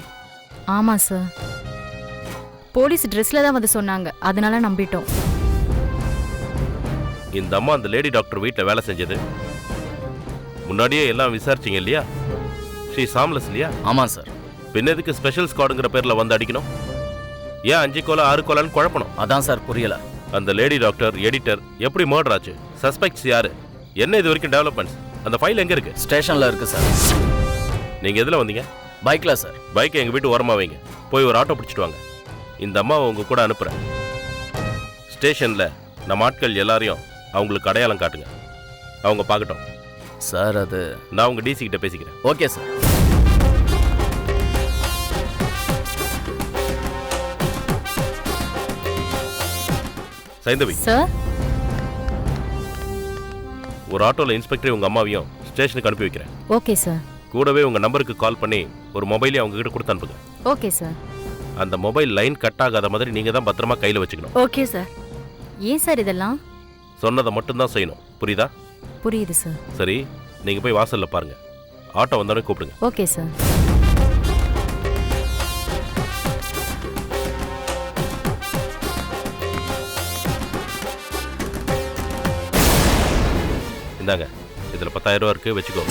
ஆமா சார், போலீஸ் ட்ரெஸ்ல தான் வந்து சொன்னாங்க, அதனால நம்பிட்டோம். இந்த அம்மா அந்த லேடி டாக்டர் வீட்டில் வேலை செஞ்சது முன்னாடியே எல்லாம் விசாரிச்சிங்க இல்லையா? ஸ்ரீ சாம்லஸ் இல்லையா? ஆமாம் சார். பின்ன எதுக்கு ஸ்பெஷல் ஸ்குவாடுங்கிற பேர்ல வந்து அடிக்கணும்? ஏன் 5 கொலை 6 கொலைன்னு குழப்பணும்? அதான் சார் புரியல. அந்த லேடி டாக்டர், எடிட்டர் எப்படி மர்டர் ஆச்சு? சஸ்பெக்ட்ஸ் யாரு? என்ன இது வரைக்கும் டெவலப்மெண்ட்ஸ்? அந்த ஃபைல் எங்க இருக்கு? ஸ்டேஷனில் இருக்கு சார். நீங்க எதுல வந்தீங்க? பைக்கில் சார். பைக்கை எங்க வீட்டு ஓரமா வைங்க. போய் ஒரு ஆட்டோ பிடிச்சிட்டு வாங்க. இந்த அம்மாவை உங்க கூட அனுப்புறேன். ஸ்டேஷன்ல நம்ம ஆட்கள் எல்லாரையும் அவங்களுக்கு அடையாளம் காட்டுங்க. அவங்க பார்க்கட்டும். சார் அது நான் உங்க டிசி கிட்ட பேசிக்கிறேன். Okay sir. சைந்தவி, சார், ஒரு ஆட்டோல இன்ஸ்பெக்டர் உங்க அம்மாவையும் ஸ்டேஷனுக்கு அனுப்பி வைக்கிறேன். Okay sir. கூடவே உங்க நம்பருக்கு கால் பண்ணி ஒரு மொபைலே அவங்க கிட்ட கொடுத்து அனுப்புங்க. Okay sir. அந்த மொபைல் லைன் கட் ஆகாத மாதிரி நீங்க தான் பத்திரமா கையில வச்சுக்கணும். Okay sir. ஏன் சார் இதெல்லாம்? சொன்னதை மட்டும்தான் செய்யணும். புரியுதா? புரியுது சார். சரி, நீங்க போய் வாசல்ல பாருங்க. ஆட்டோ வந்தோடனே கூப்பிடுங்க. Okay sir. இந்தாங்க, இதுல 10,000 ரூபா இருக்கு, வச்சுக்கோ.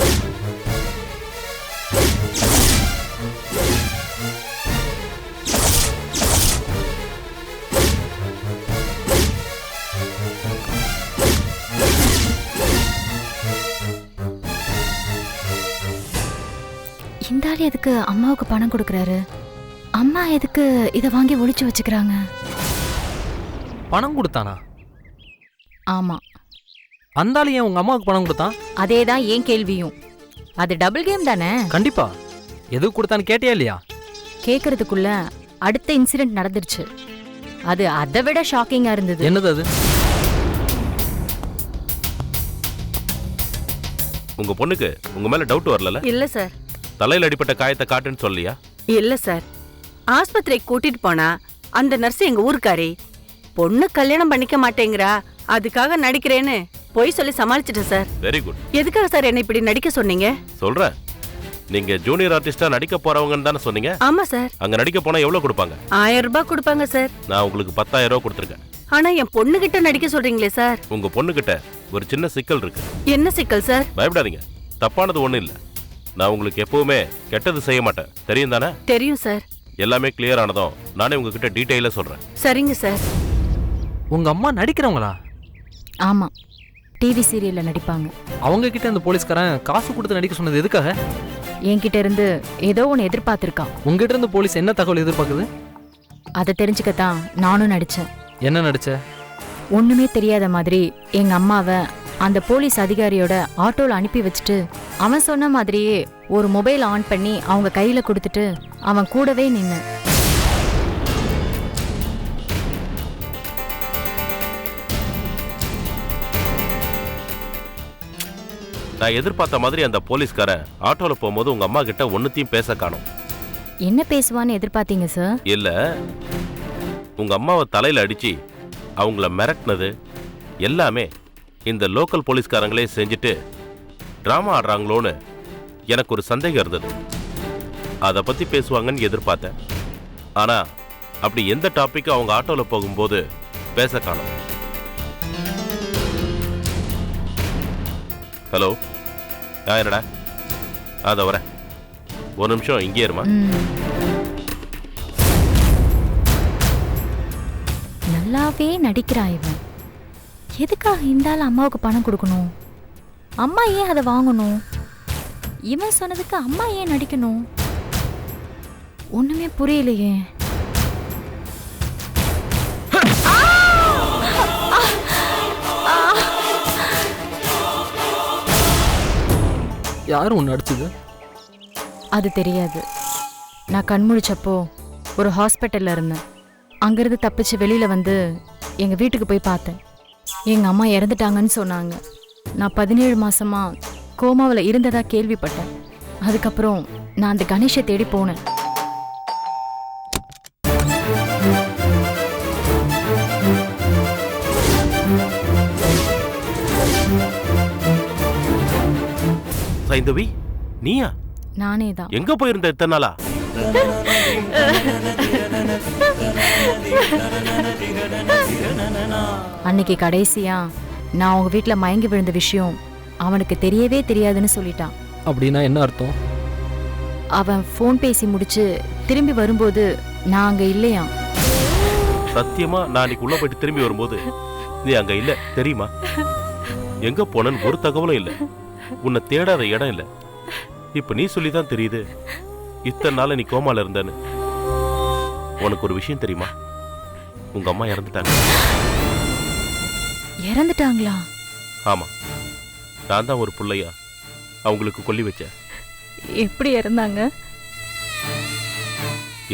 இந்த ஆள் எதுக்கு அம்மாவுக்கு பணம் கொடுக்கறாரு? அம்மா எதுக்கு இதை வாங்கி ஒளிச்சு வச்சுக்கிறாங்க? பணம் கொடுத்தானா? ஆமா, அந்த ஆளு ஏன் உங்க அம்மாவுக்கு பணம் கொடுத்தான்? அதேதான் ஏன் கேள்வியும். அது டபுள் கேம் தானே? கண்டிப்பா. எது கொடுத்தான்னு கேட்டியா இல்லையா? கேக்குறதுக்குள்ள அடுத்த இன்சிடென்ட் நடந்துருச்சு. அது அதை விட ஷாக்கிங்கா இருந்தது. என்னது அது? உங்க பொண்ணுக்கு உங்க மேல டவுட் வரல? இல்ல சார். தலையில அடிப்பட்ட காயத்தை காட்டுன்னு சொல்லியா? இல்ல சார், ஆஸ்பத்திரிக்கு கூட்டிட்டு போனா அந்த நர்ஸ் எங்க ஊருக்காரி, பொண்ணு கல்யாணம் பண்ணிக்க மாட்டேங்கிறா, அதுக்காக நடிக்கிறேன்னு போய் சொல்லி சமாளிச்சிட்டேன் சார். Very good. எதுக்காக சார் என்ன இப்படி நடிக்க சொன்னீங்க? சொல்றேன். நீங்க ஜூனியர் ஆர்டிஸ்டா நடிக்க போறவங்கன்னு தானே சொன்னீங்க? ஆமா சார். அங்க நடிக்க போனா எவ்வளவு கொடுப்பாங்க? 1000 ரூபாய் கொடுப்பாங்க சார். நான் உங்களுக்கு 10,000 ரூபாய் கொடுத்துருக்கேன். ஆனா என் பொண்ணு கிட்ட நடிக்க சொல்றீங்களே சார். உங்க பொண்ணு கிட்ட ஒரு சின்ன சிக்கல் இருக்கு. என்ன சிக்கல் சார்? பயப்படாதீங்க, தப்பானது ஒண்ணு இல்ல. நான் உங்களுக்கு எப்பவுமே கெட்டது செய்ய மாட்டேன், தெரியும் தானே? தெரியும் சார். எல்லாமே கிளியர் ஆனதும் நானே உங்ககிட்ட டீடைலா சொல்றேன். சரிங்க சார். உங்க அம்மா நடிக்கிறவங்களா? ஆமா, டிவி சீரியல்ல நடிப்பாங்க. அவங்க கிட்ட அந்த போலீஸ்காரன் காசு கொடுத்து நடிக்க சொன்னது எதுக்காக? என்கிட்ட இருந்து ஏதோ ஒன்று எதிர்பார்த்திருக்கான். உங்ககிட்ட இருந்து போலீஸ் என்ன தகவல் எதிர்பார்க்குது? அதை தெரிஞ்சுக்கத்தான் நானும் நடிச்சேன். என்ன நடிச்ச? ஒண்ணுமே தெரியாத மாதிரி எங்க அம்மாவை அந்த போலீஸ் அதிகாரியோட ஆட்டோல அனுப்பி வச்சுட்டு அவன் சொன்ன மாதிரியே ஒரு மொபைல் ஆன் பண்ணி அவங்க கையில கொடுத்துட்டு அவன் கூடவே நின்னு. நான் எதிர்பார்த்த மாதிரி அந்த போலீஸ்காரன் ஆட்டோல போகும்போது உங்க அம்மா கிட்ட ஒன்னுத்தையும் பேச காணோம். என்ன பேசுவான்னு எதிர்பார்த்தீங்க சார்? இல்ல, உங்க அம்மாவை தலையில அடிச்சு அவங்கள மிரட்டினது எல்லாமே இந்த லோக்கல் போலீஸ்காரங்களே செஞ்சுட்டு டிராமா ஆடுறாங்களோன்னு எனக்கு ஒரு சந்தேகம் இருந்தது. அதை பத்தி பேசுவாங்கன்னு எதிர்பார்த்தேன். ஆனா அப்படி எந்த டாபிக்கும் அவங்க ஆட்டோல போகும்போது பேச காணோம். ஹலோ, என்னடா? அதை வரேன், ஒரு நிமிஷம் இங்கே இருமா. நல்லாவே நடிக்கிறா இவன். எதுக்காக இந்த ஆள் அம்மாவுக்கு பணம் கொடுக்கணும்? அம்மா ஏன் அதை வாங்கணும்? இவன் சொன்னதுக்கு அம்மா ஏன் நடிக்கணும்? ஒண்ணுமே புரியலையே. யாரும் ஒன்று அடிச்சது? அது தெரியாது. நான் கண்முழிச்சப்போ ஒரு ஹாஸ்பிட்டல்ல இருந்தேன். அங்கிருந்து தப்பிச்சு வெளியில வந்து எங்க வீட்டுக்கு போய் பார்த்தேன். எங்க அம்மா இறந்துட்டாங்கன்னு சொன்னாங்க. நான் 17 மாசமா கோமாவில் இருந்ததா கேள்விப்பட்டேன். அதுக்கப்புறம் நான் அந்த கணேஷை தேடி போனேன். சைந்தவி, நீயா? நானே தான். எங்க போயிருந்த இத்தனை நாளா? அன்னைக்கு கடைசியா நான் உங்க வீட்டுல மயங்கி விழுந்த விஷயம் அவனுக்கு தெரியவே தெரியாதுன்னு சொல்லிட்டான். அப்படின்னா என்ன அர்த்தம்? அவன் ஃபோன் பேசி முடிச்சு திரும்பி வரும்போது நான் அங்க இல்லையா. சத்தியமா நான் அன்னைக்கு உள்ள போயிட்டு திரும்பி வரும்போது நீ அங்க இல்ல, தெரியுமா? எங்க போனன்னு ஒரு தகவலும் இல்ல. உன்னை தேடாத இடம் இல்ல. இப்ப நீ சொல்லிதான் தெரியுது இத்தனை நாள் நீ கோமால இருந்தன்னு. உனக்கு ஒரு விஷயம் தெரியுமா? உங்க அம்மா இறந்துட்டாங்க. இறந்துட்டாங்களா? ஆமா, நான் தான் ஒரு பிள்ளையா அவங்களுக்கு கொல்லி வச்சேன். எப்படி இறந்தாங்க?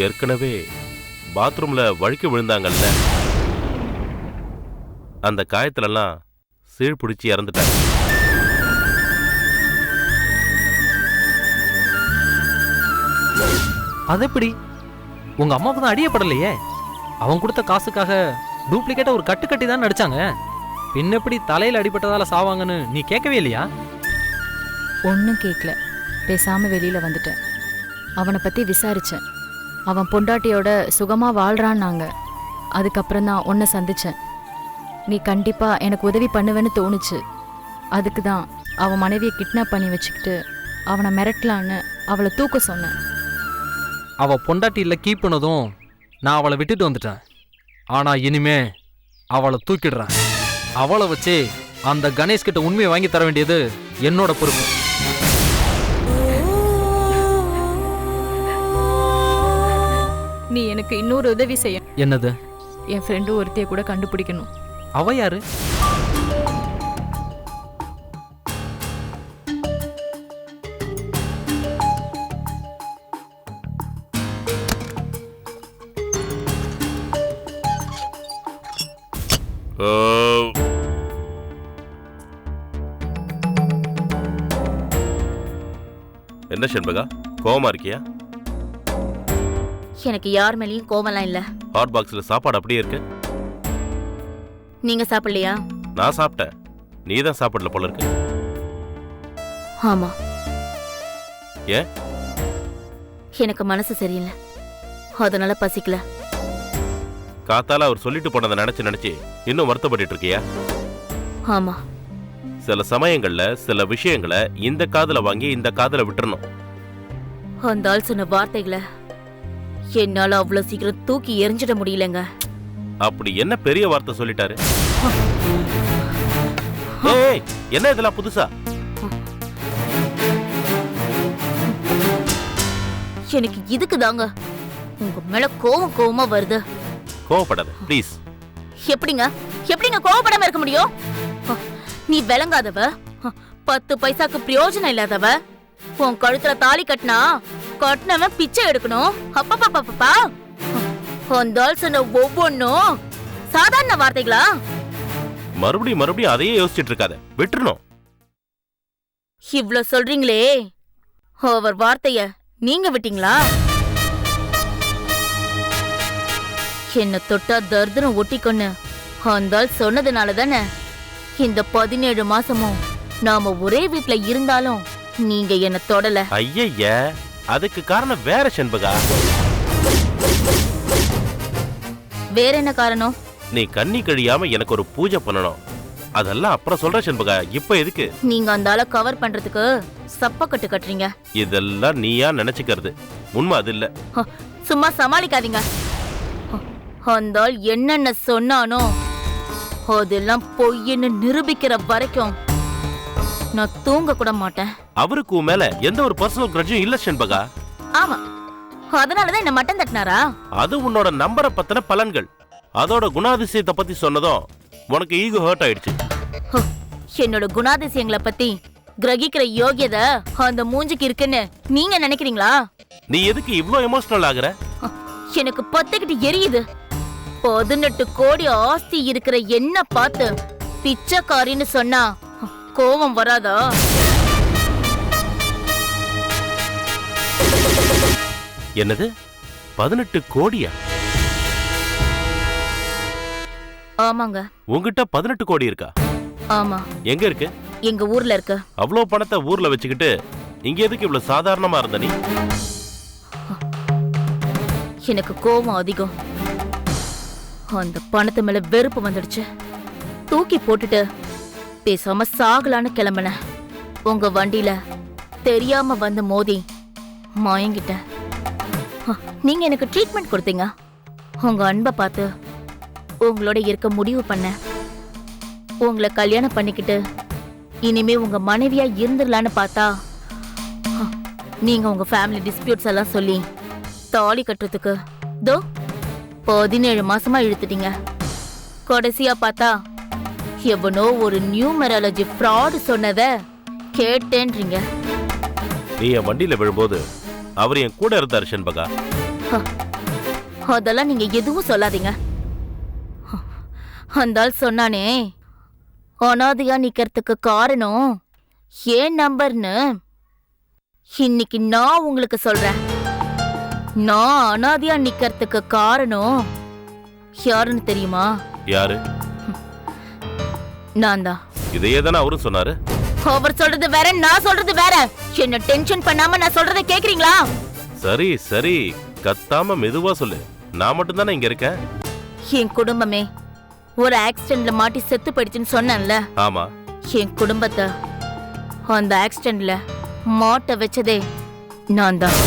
ஏற்கனவே பாத்ரூம்ல வழுக்கி விழுந்தாங்கல்ல, அந்த காயத்துலலாம் சீழ் பிடிச்சி இறந்துட்டாங்க. அது எப்படி? உங்க அம்மாவுக்கு தான் அடியப்படலையே. அவன் கொடுத்த காசுக்காக டூப்ளிகேட்டா ஒரு கட்டு கட்டி தான் நடிச்சாங்க. பின்ன எப்படி தலையில அடிபட்டதால சாவாங்கன்னு நீ கேட்கவே இல்லையா? ஒன்னும் கேட்கல. பேசாம வெளியில வந்துட்டேன். அவனை பத்தி விசாரிச்சேன். அவன் பொண்டாட்டியோட சுகமா வாழ்றான்னாங்க. அதுக்கப்புறம் தான் உன்னை சந்திச்சேன். நீ கண்டிப்பா எனக்கு உதவி பண்ணுவேன்னு தோணுச்சு. அதுக்கு தான் அவன் மனைவியை கிட்னாப் பண்ணி வச்சுக்கிட்டு அவனை மிரட்டலான்னு அவளை தூக்க சொன்னேன். அவ பொண்டாட்டி இல்லை கீப் பண்ணதும் நான் அவளை விட்டுட்டு வந்துட்டேன். ஆனா இனிமே அவளை தூக்கிடுறேன். அவளை வச்சு அந்த கணேஷ் கிட்ட உண்மையை வாங்கி தர வேண்டியது என்னோட பொறுப்பு. நீ எனக்கு இன்னொரு உதவி செய்ய. என்னது? என் ஃப்ரெண்டு ஒருத்தைய கூட கண்டுபிடிக்கணும். அவ யாரு? என்ன செண்பகா, கோவமா இருக்கியா? எனக்கு யார் மேலேயும் கோவம்லாம் இல்ல. ஹாட் பாக்ஸ்ல சாப்பாடு அப்படியே இருக்கு. நீங்க சாப்பிடலையா? நான் சாப்பிட்டேன், நீ தான் சாப்பிடல போல இருக்கு. ஆமா. ஏன்? எனக்கு மனசு சரியில்லை, அதனால பசிக்கல. காத்தால அவர் சொல்லிட்டு போனதை நினைச்சு இன்னும் வருத்தப்பட்டு இருக்கியா? ஆமா. சில சமயங்கள்ல சில விஷயங்களை இந்த காதுல வாங்கி இந்த காதுல விட்டுறணும். அந்த ஆள் சொன்ன வார்த்தைகளை என்னால அவ்வளவு சீக்கிரம் தூக்கி எரிஞ்சிட முடியலங்க. அப்படி என்ன பெரிய வார்த்தை சொல்லிட்டாரு? ஏய், என்ன இதெல்லாம் புதுசா? எனக்கு இதுக்கு தாங்க உங்க மேல கோவமா வருது. கோவப்படாத ப்ளீஸ். எப்படிங்க கோவப்படாம இருக்க முடியும்? நீ விளங்காதவ, 10 பைசாக்கு பிரயோஜனம் இல்லாதவ. உன் கழுத்துல தாலி கட்டினவன் பிச்சை எடுக்கணும். அப்பப்பா அந்த ஆள் சொன்ன ஒவ்வொன்னும் சாதாரண வார்த்தைகளா? மறுபடியும் அதையே யோசிச்சுட்டு இருக்காத, விட்டுறணும். இவ்ளோ சொல்றீங்களே, அவர் வார்த்தைய நீங்க விட்டீங்களா? என்ன தொட்டா தர்தனம் ஒட்டிக்கொன்னு அந்த ஆள் சொன்னதுனால தானே இந்த 17 மாசமும் நாம ஒரே வீட்ல இருந்தாலும் நீங்க என்ன தொடல. ஐயய்ய, அதுக்கு காரணம் வேற செண்பகா. வேற என்ன காரணம்? நீ கண்ணி கழியாம எனக்கு ஒரு பூஜை பண்ணணும். அதெல்லாம் அப்புறம் சொல்ற செண்பகா, இப்ப எதுக்கு? நீங்க அந்த ஆளை கவர் பண்றதுக்கு சப்பக்கட்டு கட்டுறீங்க. இதெல்லாம் நீயா நினைச்சுக்கிறது, உண்மை அது இல்ல. சும்மா சமாளிக்காதீங்க. அந்த ஆள் என்னென்ன சொன்னானோ அதெல்லாம் பொய்ன்னு நிரூபிக்கிற வரைக்கும் நான் தூங்க கூட மாட்டேன். அவருக்கு உன் மேல எந்த ஒரு பர்சனல் கிரட்ஜும் இல்ல செண்பகா. ஆமா, அதனாலதான் என்ன மட்டம் தட்டினாரா? அது உன்னோட நம்பரை பத்தின பலன்கள். அதோட குணாதிசயத்தை பத்தி சொன்னதும் உனக்கு ஈகோ ஹர்ட் ஆயிடுச்சு. என்னோட குணாதிசயங்களை பத்தி கிரகிக்கிற யோகியதை அந்த மூஞ்சிக்கு இருக்குன்னு நீங்க நினைக்கிறீங்களா? நீ எதுக்கு இவ்ளோ எமோஷனல் ஆகுற? எனக்கு பத்துக்கிட்டு எரியுது. 18 கோடி ஆஸ்தி இருக்கிற என்ன பார்த்து பிச்சைக்காரின்னு சொன்னா கோபம் வராதா? என்னது 18 கோடியா? ஆமாங்க. உன்கிட்ட 18 கோடி இருக்கா? ஆமா. எங்க இருக்கு? எங்க ஊர்ல இருக்கு. அவ்வளோ பணத்தை ஊர்ல வச்சுக்கிட்டு இங்க எதுக்கு இவ்வளவு சாதாரணமா இருந்த நீ? எனக்கு கோபம் அதிகம். அந்த பணத்து மேல வெறுப்பு வந்துடுச்சு. தூக்கி போட்டுட்டு பேசாம சாகலான்னு கிளம்பின. உங்க வண்டியில தெரியாம வந்து மோதி மயங்கிட்டேன். நீங்க எனக்கு ட்ரீட்மெண்ட் கொடுத்தீங்க. உங்க அன்பை பார்த்து உங்களோட இருக்க முடிவு பண்ண. உங்களை கல்யாணம் பண்ணிக்கிட்டு இனிமே உங்க மனைவியா இருந்துடலான்னு பார்த்தா நீங்க உங்க ஃபேமிலி டிஸ்பியூட்ஸ் எல்லாம் சொல்லி தாலி கட்டுறதுக்கு 17 மாசமா இழுத்துட்டீங்க. கடைசியா பார்த்தா எவனோ ஒரு நியூமராலஜி ஃப்ராட் சொன்னத கேட்டேன்றீங்க. நீ என் வண்டியில விழும்போது அவர் என் கூட இருந்தாரு செண்பகா. அதெல்லாம் நீங்க எதுவும் சொல்லாதீங்க. அந்த ஆள் சொன்னானே அனாதையா நிக்கிறதுக்கு காரணம் ஏன் நம்பர்னு, இன்னைக்கு நான் உங்களுக்கு சொல்றேன். நான் அனாதையா நிக்கிறதுக்கு காரணம் யாருன்னு தெரியுமா? யாரு? நான் தான். இதையே தானே அவரும் சொன்னாரு. அவர் சொல்றது வேற, நான் சொல்றது வேற. என்ன டென்ஷன் பண்ணாம நான் சொல்றதை கேக்குறீங்களா? சரி சரி, கத்தாம மெதுவா சொல்லு. நான் மட்டும் தானே இங்க இருக்கேன். என் குடும்பமே ஒரு ஆக்சிடென்ட்ல மாட்டி செத்து போயிடுச்சுன்னு சொன்னேன்ல. ஆமா. என் குடும்பத்தை அந்த ஆக்சிடென்ட்ல மாட்ட வச்சதே நான் தான்.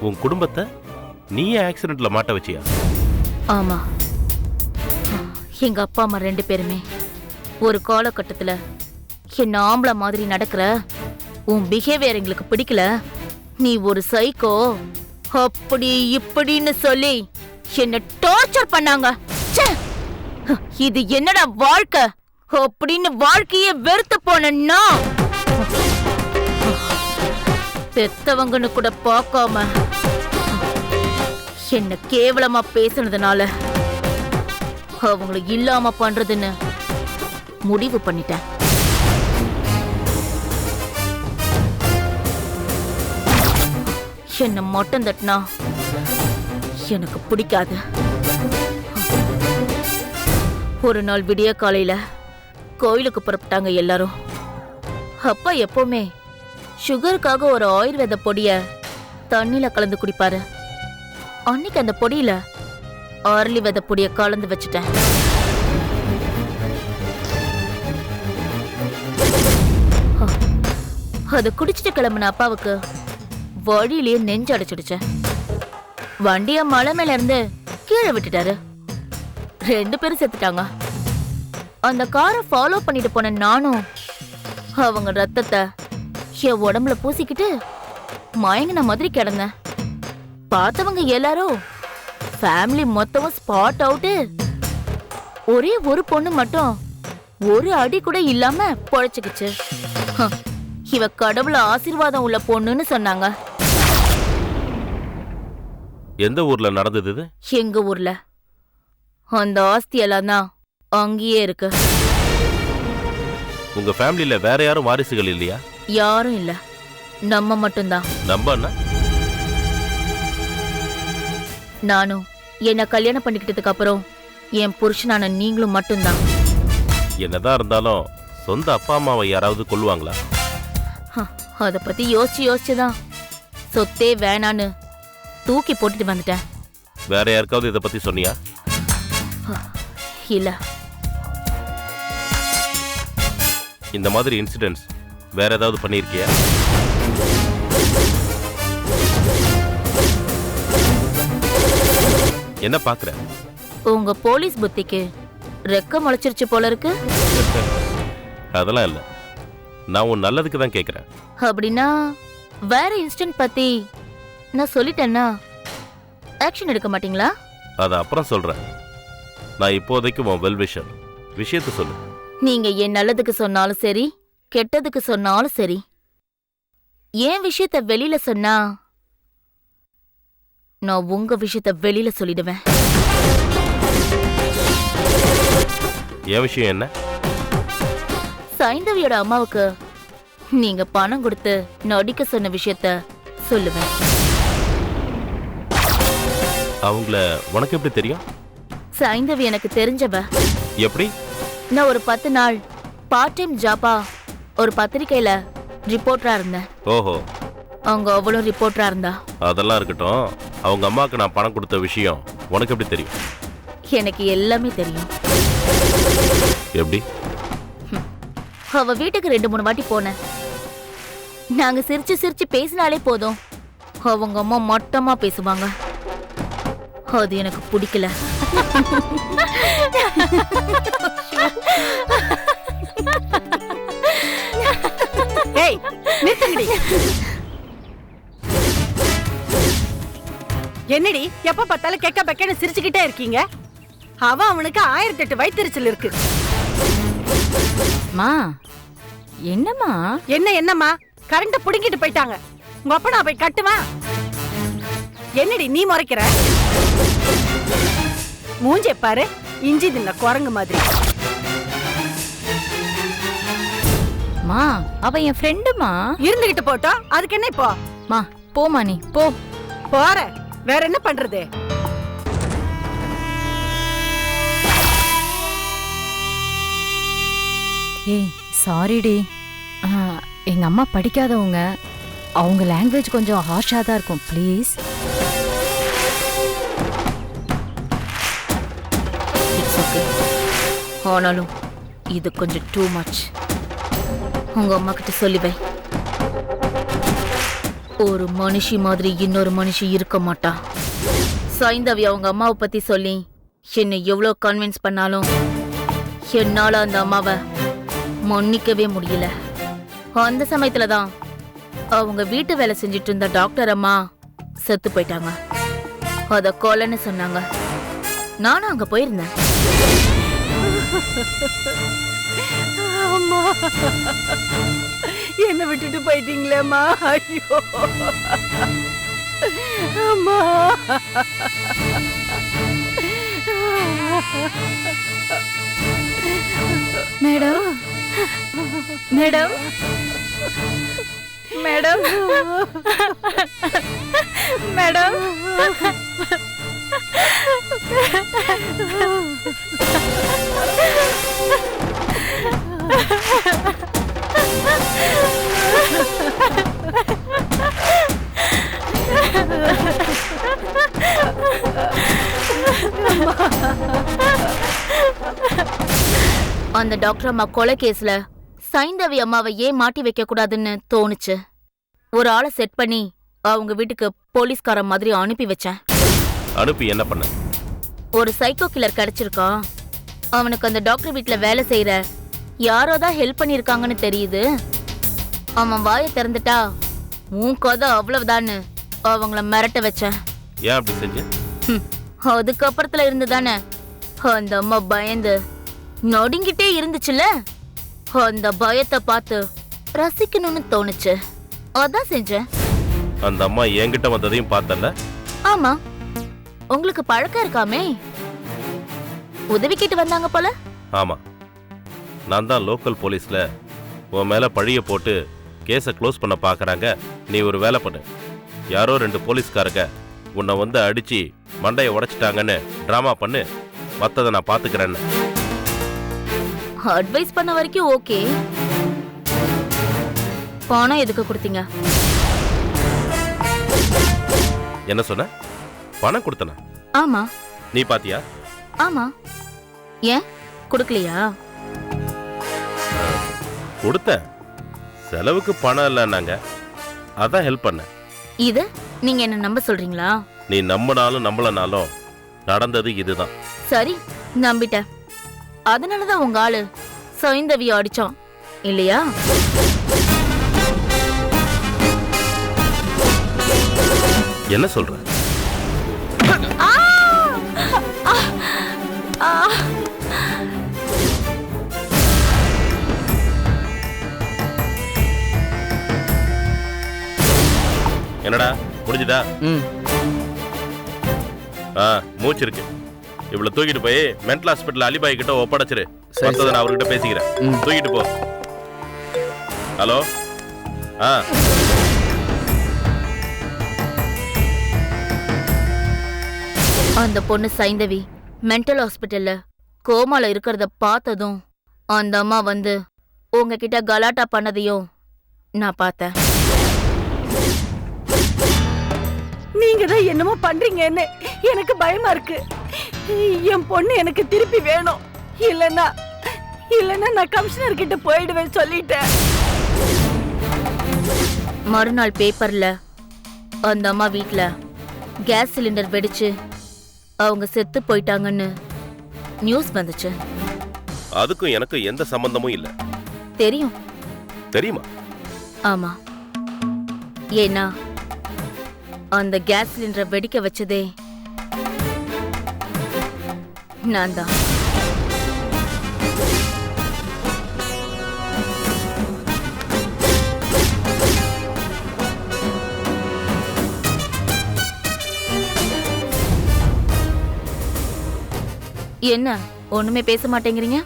உன் குடும்பத்தை நீயே ஆக்சிடென்ட்ல மாட்ட வச்சியா? ஆமா. எங்க அப்பா அம்மா 2 பேருமே ஒரு காலகட்டத்துல என்ன ஆம்பளை மாதிரி நடக்கிற உன் பிஹேவியர் எங்களுக்கு பிடிக்கல, நீ ஒரு சைக்கோ அப்படி இப்படின்னு சொல்லி என்ன டார்ச்சர் பண்ணாங்க. இது என்னடா வாழ்க்கை அப்படின்னு வாழ்க்கையே வெறுத்து போனா பெத்தவங்கன்னு கூட பார்க்காம என்ன கேவலமா பேசுனதுனால அவங்களை இல்லாம பண்றதுன்னு முடிவு பண்ணிட்டேன். என்ன மட்டம் தட்டினா எனக்கு பிடிக்காது. ஒரு நாள் விடிய காலையில கோயிலுக்கு புறப்பட்டாங்க எல்லாரும். அப்பா எப்பவுமே சுகருக்காக ஒரு ஆயுர்வேத பொடிய தண்ணில கலந்து குடிப்பாரு. அன்னைக்கு அந்த பொடியில அரளி வித பொடிய கலந்து வச்சுட்டேன். அதை குடிச்சிட்டு கிளம்புன அப்பாவுக்கு வழியிலேயே நெஞ்சு அடைச்சிடுச்சேன். வண்டிய மலை மேல இருந்து கீழே விட்டுட்டாரு. 2 பேரும் செத்துட்டாங்க. அந்த காரை ஃபாலோ பண்ணிட்டு போன நானும் அவங்க ரத்தத்தை என் உடம்புல பூசிக்கிட்டு மயங்கின மாதிரி கிடந்தேன். பார்த்தவங்க எல்லாரும் ஃபேமிலி மொத்தமும் ஸ்பாட் அவுட்டு. ஒரே ஒரு பொண்ணு மட்டும் ஒரு அடி கூட இல்லாம பொழைச்சுக்குச்சு. இவ கடவுள ஆசீர்வாதம் உள்ள பொண்ணுன்னு சொன்னாங்க. எந்த ஊர்ல நடந்தது இது? எங்க ஊர்ல. அந்த ஆஸ்தி எல்லாம் தான் அங்கேயே இருக்கு. உங்க ஃபேமிலில வேற யாரும் வாரிசுகள் இல்லையா? யாரும் இல்ல, நம்ம மட்டும்தான். நம்பன்னா நானும் என்ன கல்யாணம் பண்ணிக்கிட்டதுக்கு அப்புறம் என் புருஷனான நீங்களும் மட்டும்தான். என்னதான் இருந்தாலும் சொந்த அப்பா அம்மாவை யாராவது கொல்லுவாங்களா? அத பத்தி யோசிச்சுதான் சொத்தே வேணான்னு தூக்கி போட்டுட்டு வந்துட்டேன். வேற யாருக்காவது இதை பத்தி சொன்னியா? இல்ல. இந்த மாதிரி இன்சிடென்ட்ஸ் வேற ஏதாவது பண்ணிருக்கியா? என்ன பாக்குற? உங்க போலீஸ் புத்திக்கு ரெக்க முளைச்சிருச்சு போல இருக்கு. அதெல்லாம் இல்ல, நான் உன் நல்லதுக்கு தான் கேக்குறேன். அப்படின்னா வேற இன்சிடென்ட் பத்தி நான் சொல்லிட்டேன்னா ஆக்ஷன் எடுக்க மாட்டீங்களா? அத அப்புறம் சொல்றேன். நான் இப்போதைக்கு உன் வெல்விஷர், விஷயத்த சொல்லு. நீங்க என் நல்லதுக்கு சொன்னாலும் சரி, கெட்டதுக்கு சொன்னாலும் சரி, என் விஷயத்த வெளியில சொன்னா நான் உங்க விஷயத்த வெளியில சொல்லிடுவேன். என் விஷயம் என்ன? சைந்தவியோட அம்மாவுக்கு நீங்க பணம் கொடுத்து நடிக்க சொன்ன விஷயத்த சொல்லுவேன். அவங்கள உனக்கு எப்படி தெரியும்? சைந்தவி எனக்கு தெரிஞ்சவ. எப்படி? நான் ஒரு 10 நாள் பார்ட் டைம் ஜாபா ஒரு பத்திரிக்கையில ரிப்போர்ட்டரா இருந்தேன். ஓஹோ, அவங்க அவளும் ரிப்போர்ட்டரா இருந்தா. அதெல்லாம் இருக்கட்டும். அவங்க அம்மாவுக்கு நான் பணம் கொடுத்த விஷயம் உனக்கு எப்படி தெரியும்? எனக்கு எல்லாமே தெரியும். எப்படி? அவ வீட்டுக்கு 2-3 வாட்டி போனேன். நாங்க சிரிச்சு சிரிச்சு பேசினாலே போதும், அவங்க அம்மா மட்டமா பேசுவாங்க. அது எனக்கு பிடிக்கல. ஏய், நிறுத்துங்கடி. என்னடி எப்ப பார்த்தாலும் கெக்க பெக்கன்னு சிரிச்சுக்கிட்டே இருக்கீங்க? அவனுக்கு 1008 வயித்தெரிச்சல் இருக்கு. மா என்னம்மா? என்னம்மா? கரண்ட புடுங்கிட்டு போயிட்டாங்க. உங்க அப்பா நான் போய் கட்டுவேன். என்னடி நீ முறைக்கிற? மூஞ்சே பாரு, இஞ்சி தின்ன குரங்கு மாதிரி. மா அவ என் ஃப்ரெண்டுமா. இருந்துகிட்டு போட்டோம், அதுக்கு என்ன இப்போ? மா போமா, நீ போ. போற, வேற என்ன பண்றது? ஏய் சாரிடி, எங்க அம்மா படிக்காதவங்க, அவங்க லாங்குவேஜ் கொஞ்சம் ஹார்ஷா தான் இருக்கும். ப்ளீஸ். It's okay. ஆனாலும் இது கொஞ்சம் டூ மச். உங்க அம்மா கிட்ட சொல்லி வை. ஒரு மனுஷி மாதிரி இன்னொரு மனுஷி இருக்க மாட்டா. சைந்தவி அவங்க அம்மாவை பத்தி சொல்லி என்னை எவ்வளோ கன்வின்ஸ் பண்ணாலும் என்னால அந்த அம்மாவை மன்னிக்கவே முடியல. அந்த சமயத்துல தான் அவங்க வீட்டு வேலை செஞ்சுட்டு இருந்த டாக்டர் அம்மா செத்து போயிட்டாங்க. அத கொலைன்னு சொன்னாங்க. நானும் அங்க போயிருந்தேன். அம்மா, என்ன விட்டுட்டு போயிட்டீங்களேம்மா. ஐயோ அம்மா. Madam, madam, madam, madam. அந்த டாக்டர் அம்மா கொலை கேஸ்ல சைந்தவி அம்மாவை ஏன் மாட்டி வைக்க கூடாதுன்னு தோணுச்சு. ஒரு ஆளை செட் பண்ணி அவங்க வீட்டுக்கு போலீஸ்கார மாதிரி அனுப்பி வச்சேன். அனுப்பி என்ன பண்ண? ஒரு சைக்கோ கில்லர் கிடைச்சிருக்கான். அவனுக்கு அந்த டாக்டர் வீட்ல வேலை செய்யற யாரோ தான் ஹெல்ப் பண்ணிருக்காங்கன்னு தெரியுது. அவன் வாயை திறந்துட்டா உன் கதை அவ்வளவுதான்னு அவங்கள மிரட்ட வச்சேன். ஏன் அப்படி செஞ்ச? அதுக்கப்புறத்துல இருந்து தானே அந்த அம்மா பயந்து நொடுங்கிட்டே இருந்துச்சுல. அந்த பயத்தை பார்த்து ரசிக்கணும்னு தோணுச்சு, அதான் செஞ்சேன். அந்த அம்மா என்கிட்ட வந்ததையும் பார்த்தல? ஆமா, உங்களுக்கு பழக்கம் இருக்காமே, உதவி கேட்டு வந்தாங்க போல. ஆமா, நான் தான் லோக்கல் போலீஸ்ல உன் மேல பழிய போட்டு கேஸை க்ளோஸ் பண்ண பார்க்கறாங்க. நீ ஒரு வேலை பண்ணு, யாரோ 2 போலீஸ்காரங்க உன்னை வந்து அடிச்சு மண்டையை உடைச்சிட்டாங்கன்னு டிராமா பண்ணு, மற்றதை நான் பார்த்துக்கிறேன்னு. அட்வைஸ் பண்ண வரைக்கும் ஓகே. பணம் எதுக்கு கொடுத்தீங்க? என்ன சொன்ன? பணம் கொடுத்தனா? ஆமா. நீ பாத்தியா? ஆமா. ஏன் கொடுக்கலையா? கொடுத்த செலவுக்கு பணம் இல்லைன்னாங்க, அதான் ஹெல்ப் பண்ண. இது நீங்க என்ன நம்ப சொல்றீங்களா? நீ நம்பினாலும் நம்பலனாலும் நடந்தது இதுதான். சரி, நம்பிட்டேன். அதனாலதான் உங்க ஆளு சைந்தவிய அடிச்சான் இல்லையா? என்ன சொல்ற? என்னடா முடிஞ்சுதா? மூச்சு இருக்கு. இவ்வளவு தூக்கிட்டு போய் மென்டல் ஹாஸ்பிட்டல் அலிபாய் கிட்ட ஒப்படைச்சிரு. மத்தத நான் அவர்கிட்ட பேசிக்கிறேன். தூக்கிட்டு போ. ஹலோ. அந்த பொண்ணு சைந்தவி மென்டல் ஹாஸ்பிட்டல்ல கோமால இருக்கிறத பார்த்ததும் அந்த அம்மா வந்து உங்ககிட்ட கலாட்டா பண்ணதையும் நான் பார்த்தேன். நீங்க தான் என்னமோ பண்றீங்கன்னு எனக்கு பயமா இருக்கு. என் பொண்ணு எனக்கு திருப்பி வேணும், இல்லன்னா நான் கமிஷனர் கிட்ட போயிடுவேன் சொல்லிட்டேன். மறுநாள் பேப்பர்ல அந்த அம்மா வீட்ல கேஸ் சிலிண்டர் வெடிச்சு அவங்க செத்து போயிட்டாங்கன்னு நியூஸ் வந்துச்சு. அதுக்கும் எனக்கு எந்த சம்பந்தமும் இல்ல. தெரியும். தெரியுமா? ஆமா. ஏன்னா அந்த கேஸ் சிலிண்டரை வெடிக்க வச்சதே நான் தான். என்ன ஒண்ணுமே பேச மாட்டேங்கிறீங்க?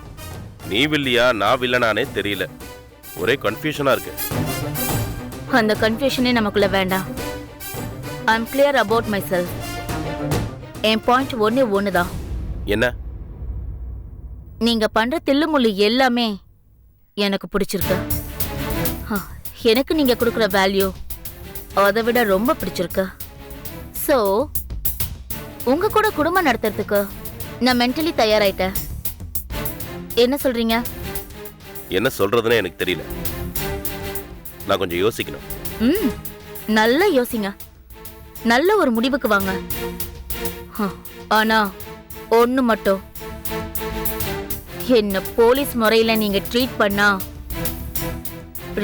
நீ வில்லியா நான் வில்லனானே தெரியல. ஒரே கன்ஃபியூஷனா இருக்கு. அந்த கன்ஃபியூஷனே நமக்குள்ள வேண்டாம். I am clear about myself. என் பாயிண்ட் ஒண்ணுதான். என்ன? நீங்க பண்ற தில்லுமுள்ளு எல்லாமே எனக்கு பிடிச்சிருக்கு. எனக்கு நீங்க கொடுக்குற வேல்யூ அதை விட ரொம்ப பிடிச்சிருக்கு. ஸோ உங்க கூட குடும்பம் நடத்துறதுக்கு நான் மென்டலி தயாராயிட்டேன். என்ன சொல்றீங்க? என்ன சொல்றதுன்னு எனக்கு தெரியல. நான் கொஞ்சம் யோசிக்கணும். நல்லா யோசிங்க, நல்ல ஒரு முடிவுக்கு வாங்க. ஆனா ஒண்ணு மட்டும், என்ன போலீஸ் முறையில நீங்க ட்ரீட் பண்ணா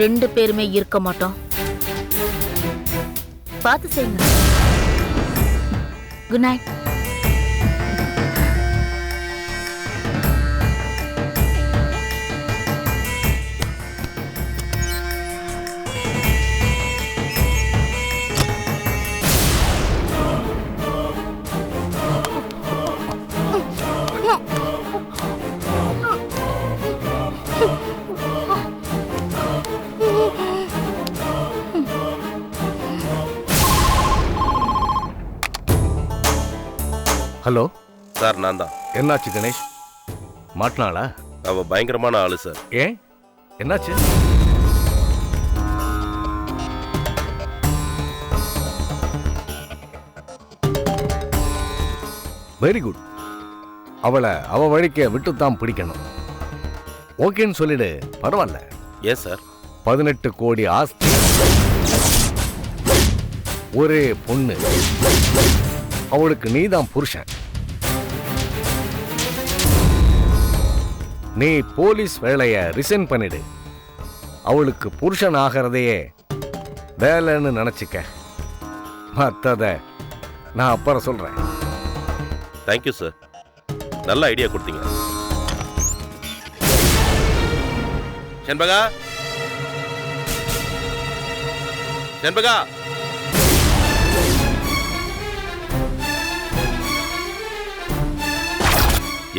2 பேருமே இருக்க மாட்டோம். பார்த்து செய்யுங்க. Good night. ஹலோ சார், நான் தான். என்னாச்சு கணேஷ்? மாட்டினாளா? அவ பயங்கரமான ஆளு சார். ஏன் என்னாச்சு? Very good. அவளை அவ வழிக்க விட்டுத்தான் பிடிக்கணும். ஓகேன்னு சொல்லிடு, பரவாயில்ல. ஏன் சார்? 18 கோடி ஆஸ்தி, ஒரே பொண்ணு, அவளுக்கு நீதான் புருஷன். நீ போலீஸ் வேலையை ரிசைன் பண்ணிடு. அவளுக்கு புருஷன் ஆகிறதையே வேலைன்னு நினச்சிக்க. மற்றத நான் அப்புறம் சொல்கிறேன். தேங்க்யூ சார், நல்ல ஐடியா கொடுத்தீங்க. செண்பகா, செண்பகா,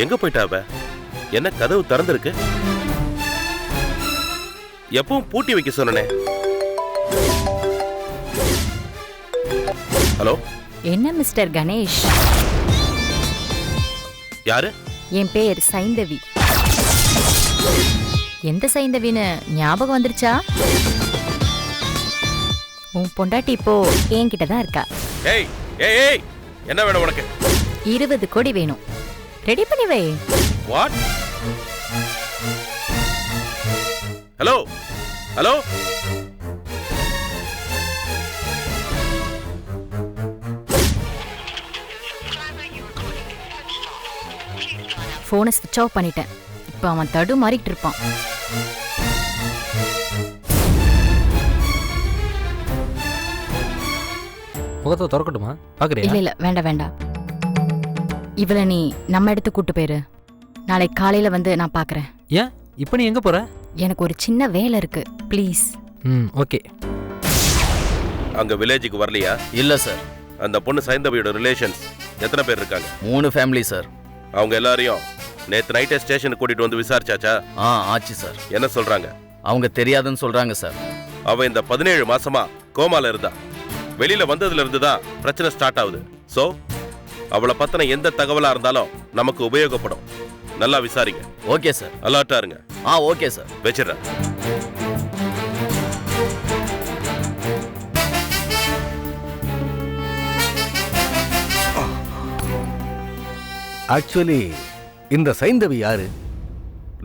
எங்க போயிட்டாவ? என்ன கதவு திறந்திருக்கு? எப்பவும் பூட்டி வைக்க சொன்னனே. ஹலோ, என்ன மிஸ்டர் கணேஷ்? யாரு? என் பேர் சைந்தவி. எந்த சைந்தவின்னு ஞாபகம் வந்துருச்சா? உன் பொண்டாட்டி இப்போ என்கிட்ட தான் இருக்கா. ஏய் ஏய் ஏய், என்ன வேணும் உனக்கு? 20 கோடி வேணும். ரெடி பண்ணி வை. வாட்? ஹலோ ஹலோ, போனை ஸ்விட்ச் ஆஃப் பண்ணிட்டேன். இப்போ அவன் தடு மாறிட்டு இருப்பான். முகத்தை திறக்கட்டுமா? பாக்குறியா? இல்ல இல்ல, வேண்டாம் வேண்டாம். இவளை நீ நம்ம இடத்துக்கு கூட்டு போயிரு. நாளைக்கு காலையில வந்து நான் பாக்குறேன். ஏன் இப்போ நீ எங்க போற? எனக்கு ஒரு சின்ன வேலை இருக்கு, ப்ளீஸ். ஓகே. அங்க வில்லேஜுக்கு வரலையா? இல்ல சார். அந்த பொண்ணு சைந்தவியோட ரிலேஷன்ஸ் எத்தனை பேர் இருக்காங்க? 3 ஃபேமிலி சார். அவங்க எல்லாரையும் நேத்து நைட்டே ஸ்டேஷனுக்கு கூட்டிட்டு வந்து விசாரிச்சாச்சா? ஆச்சு சார். என்ன சொல்றாங்க? அவங்க தெரியாதுன்னு சொல்றாங்க சார். அவ இந்த 17 மாசமா கோமால இருந்தா. வெளியில வந்ததுல இருந்து தான் பிரச்சனை ஸ்டார்ட் ஆகுது. சோ அவளை பத்தின எந்த தகவலா இருந்தாலும் நமக்கு உபயோகப்படும். நல்லா விசாரிங்க. Okay sir. அலர்ட்டா இருங்க. Okay sir. வச்சிடுறேன். ஆக்சுவலி இந்த சைந்தவி யாரு?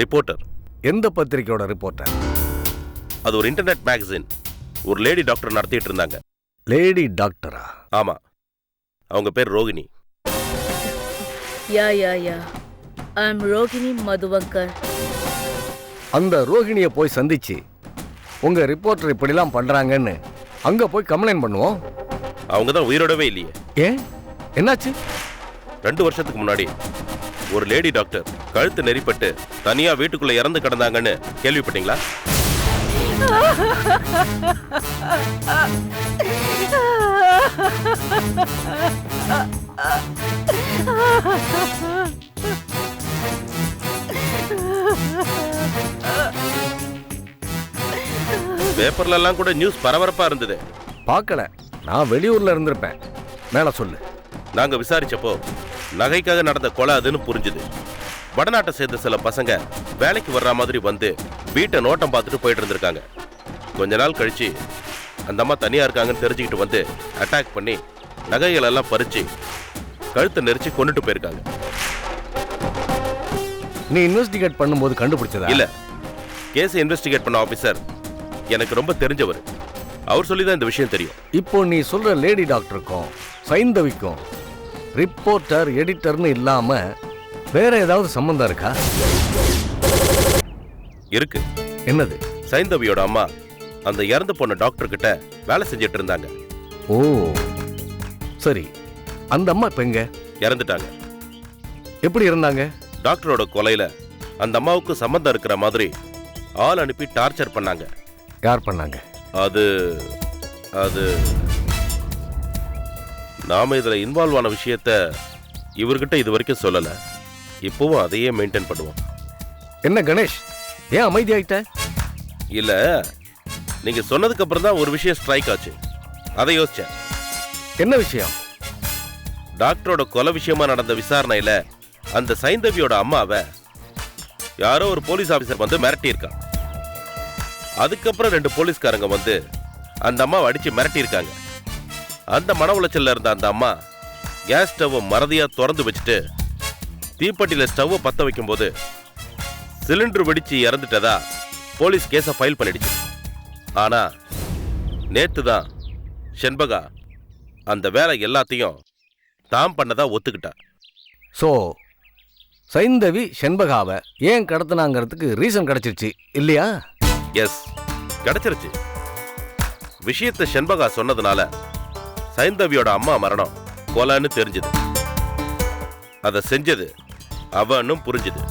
ரிப்போர்ட்டர். எந்த பத்திரிக்கையோட ரிப்போர்ட்டர்? அது ஒரு இன்டர்நெட் மேகசின். ஒரு லேடி டாக்டர் நடத்திட்டு இருந்தாங்க. லேடி டாக்டரா? ஆமா, அவங்க பேர் ரோகிணி. யா ஐ அம் ரோகிணி மதுவங்கர். அந்த ரோகிணியை போய் சந்திச்சு உங்க ரிப்போர்ட்டர் இப்படிலாம் பண்றாங்கன்னு அங்க போய் கம்ப்ளைண்ட் பண்ணுவோம். அவங்க தான் உயிரோடவே இல்லையே. ஏன், என்னாச்சு? 2 வருஷத்துக்கு முன்னாடி ஒரு லேடி டாக்டர் கழுத்து நெறிப்பட்டு தனியா வீட்டுக்குள்ள இறந்து கிடந்தாங்கன்னு கேள்விப்பட்டீங்களா? பேப்பர்ல எல்லாம் கூட நியூஸ் பரபரப்பா இருந்தது. பார்க்கல, நான் வெளியூர்ல இருந்திருப்பேன். மேல சொல்லு. நாங்க விசாரிச்சப்போ நகைக்காக நடந்த கொலை அதுன்னு புரிஞ்சுது. வடநாட்டை சேர்ந்த சில பசங்க வேலைக்கு வர்ற மாதிரி வந்து வீட்டை நோட்டம் பார்த்துட்டு போயிட்டு இருந்திருக்காங்க. கொஞ்ச நாள் கழிச்சு அந்த அம்மா தனியா இருக்காங்கன்னு தெரிஞ்சுக்கிட்டு வந்து அட்டாக் பண்ணி நகைகள் எல்லாம் பறிச்சு கழுத்தை நெரிச்சு கொண்டுட்டு போயிருக்காங்க. நீ இன்வெஸ்டிகேட் பண்ணும்போது கண்டுபிடிச்சதா? இல்ல, கேஸ் இன்வெஸ்டிகேட் பண்ண ஆபீசர் எனக்கு ரொம்ப தெரிஞ்சவர். அவர் சொல்லிதான் இந்த விஷயம் தெரியும். இப்போ நீ சொல்ற லேடி டாக்டருக்கும் சைந்தவிக்கும் ரிப்போர்ட்டர் எடிட்டர்னு இல்லாம வேற ஏதாவது சம்பந்தம் இருக்கா? இருக்கு. என்னது? சைந்தவியோட அம்மா அந்த இறந்து போன டாக்டர் கிட்ட வேலை செஞ்சிட்டு இருந்தாங்க. ஓ சரி, அந்த அம்மா இப்ப எங்க? இறந்துட்டாங்க. எப்படி இருந்தாங்க? டாக்டரோட கொலையில அந்த அம்மாவுக்கு சம்பந்தம் இருக்கிற மாதிரி ஆள் அனுப்பி டார்ச்சர் பண்ணாங்க. யார் பண்ணாங்க? அது அது நாம இதுல இன்வால்வ் ஆன விஷயத்த இவர்கிட்ட இது வரைக்கும் சொல்லல. இப்பவும் அதையே மெயின்டைன் பண்ணுவோம். என்ன கணேஷ், ஏன் அமைதி ஆயிட்ட? இல்ல, நீங்க சொன்னதுக்கு அப்புறம் தான் ஒரு விஷயம் ஸ்ட்ரைக் ஆச்சு. அதை யோசிச்சேன். என்ன விஷயம்? டாக்டரோட கொலை விஷயமா நடந்த விசாரணையில அந்த சைந்தவியோட அம்மாவை யாரோ ஒரு போலீஸ் ஆபீசர் வந்து மிரட்டியிருக்கான். அதுக்கப்புறம் 2 போலீஸ்காரங்க வந்து அந்த அம்மாவை அடிச்சு மிரட்டியிருக்காங்க. அந்த மன உளைச்சல்ல இருந்த அந்த அம்மா கேஸ் ஸ்டவ் மறதியா திறந்து வச்சுட்டு தீப்பெட்டியில ஸ்டவ் பத்த வைக்கும் போது சிலிண்டர் வெடிச்சு இறந்துட்டதா போலீஸ் கேஸை ஃபைல் பண்ணிடுச்சு. ஆனா நேத்து தான் செண்பகா அந்த வேலை எல்லாத்தையும் தாம் பண்ணதா ஒத்துக்கிட்டா. சோ சைந்தவி செண்பகாவை ஏன் கடத்தினாங்கிறதுக்கு ரீசன் கிடைச்சிருச்சு இல்லையா? எஸ், கிடைச்சிருச்சு. விஷயத்தை செண்பகா சொன்னதுனால சைந்தவியோட அம்மா மரணம் கொலைன்னு தெரிஞ்சது. அதை செஞ்சது அவனும் புரிஞ்சுது.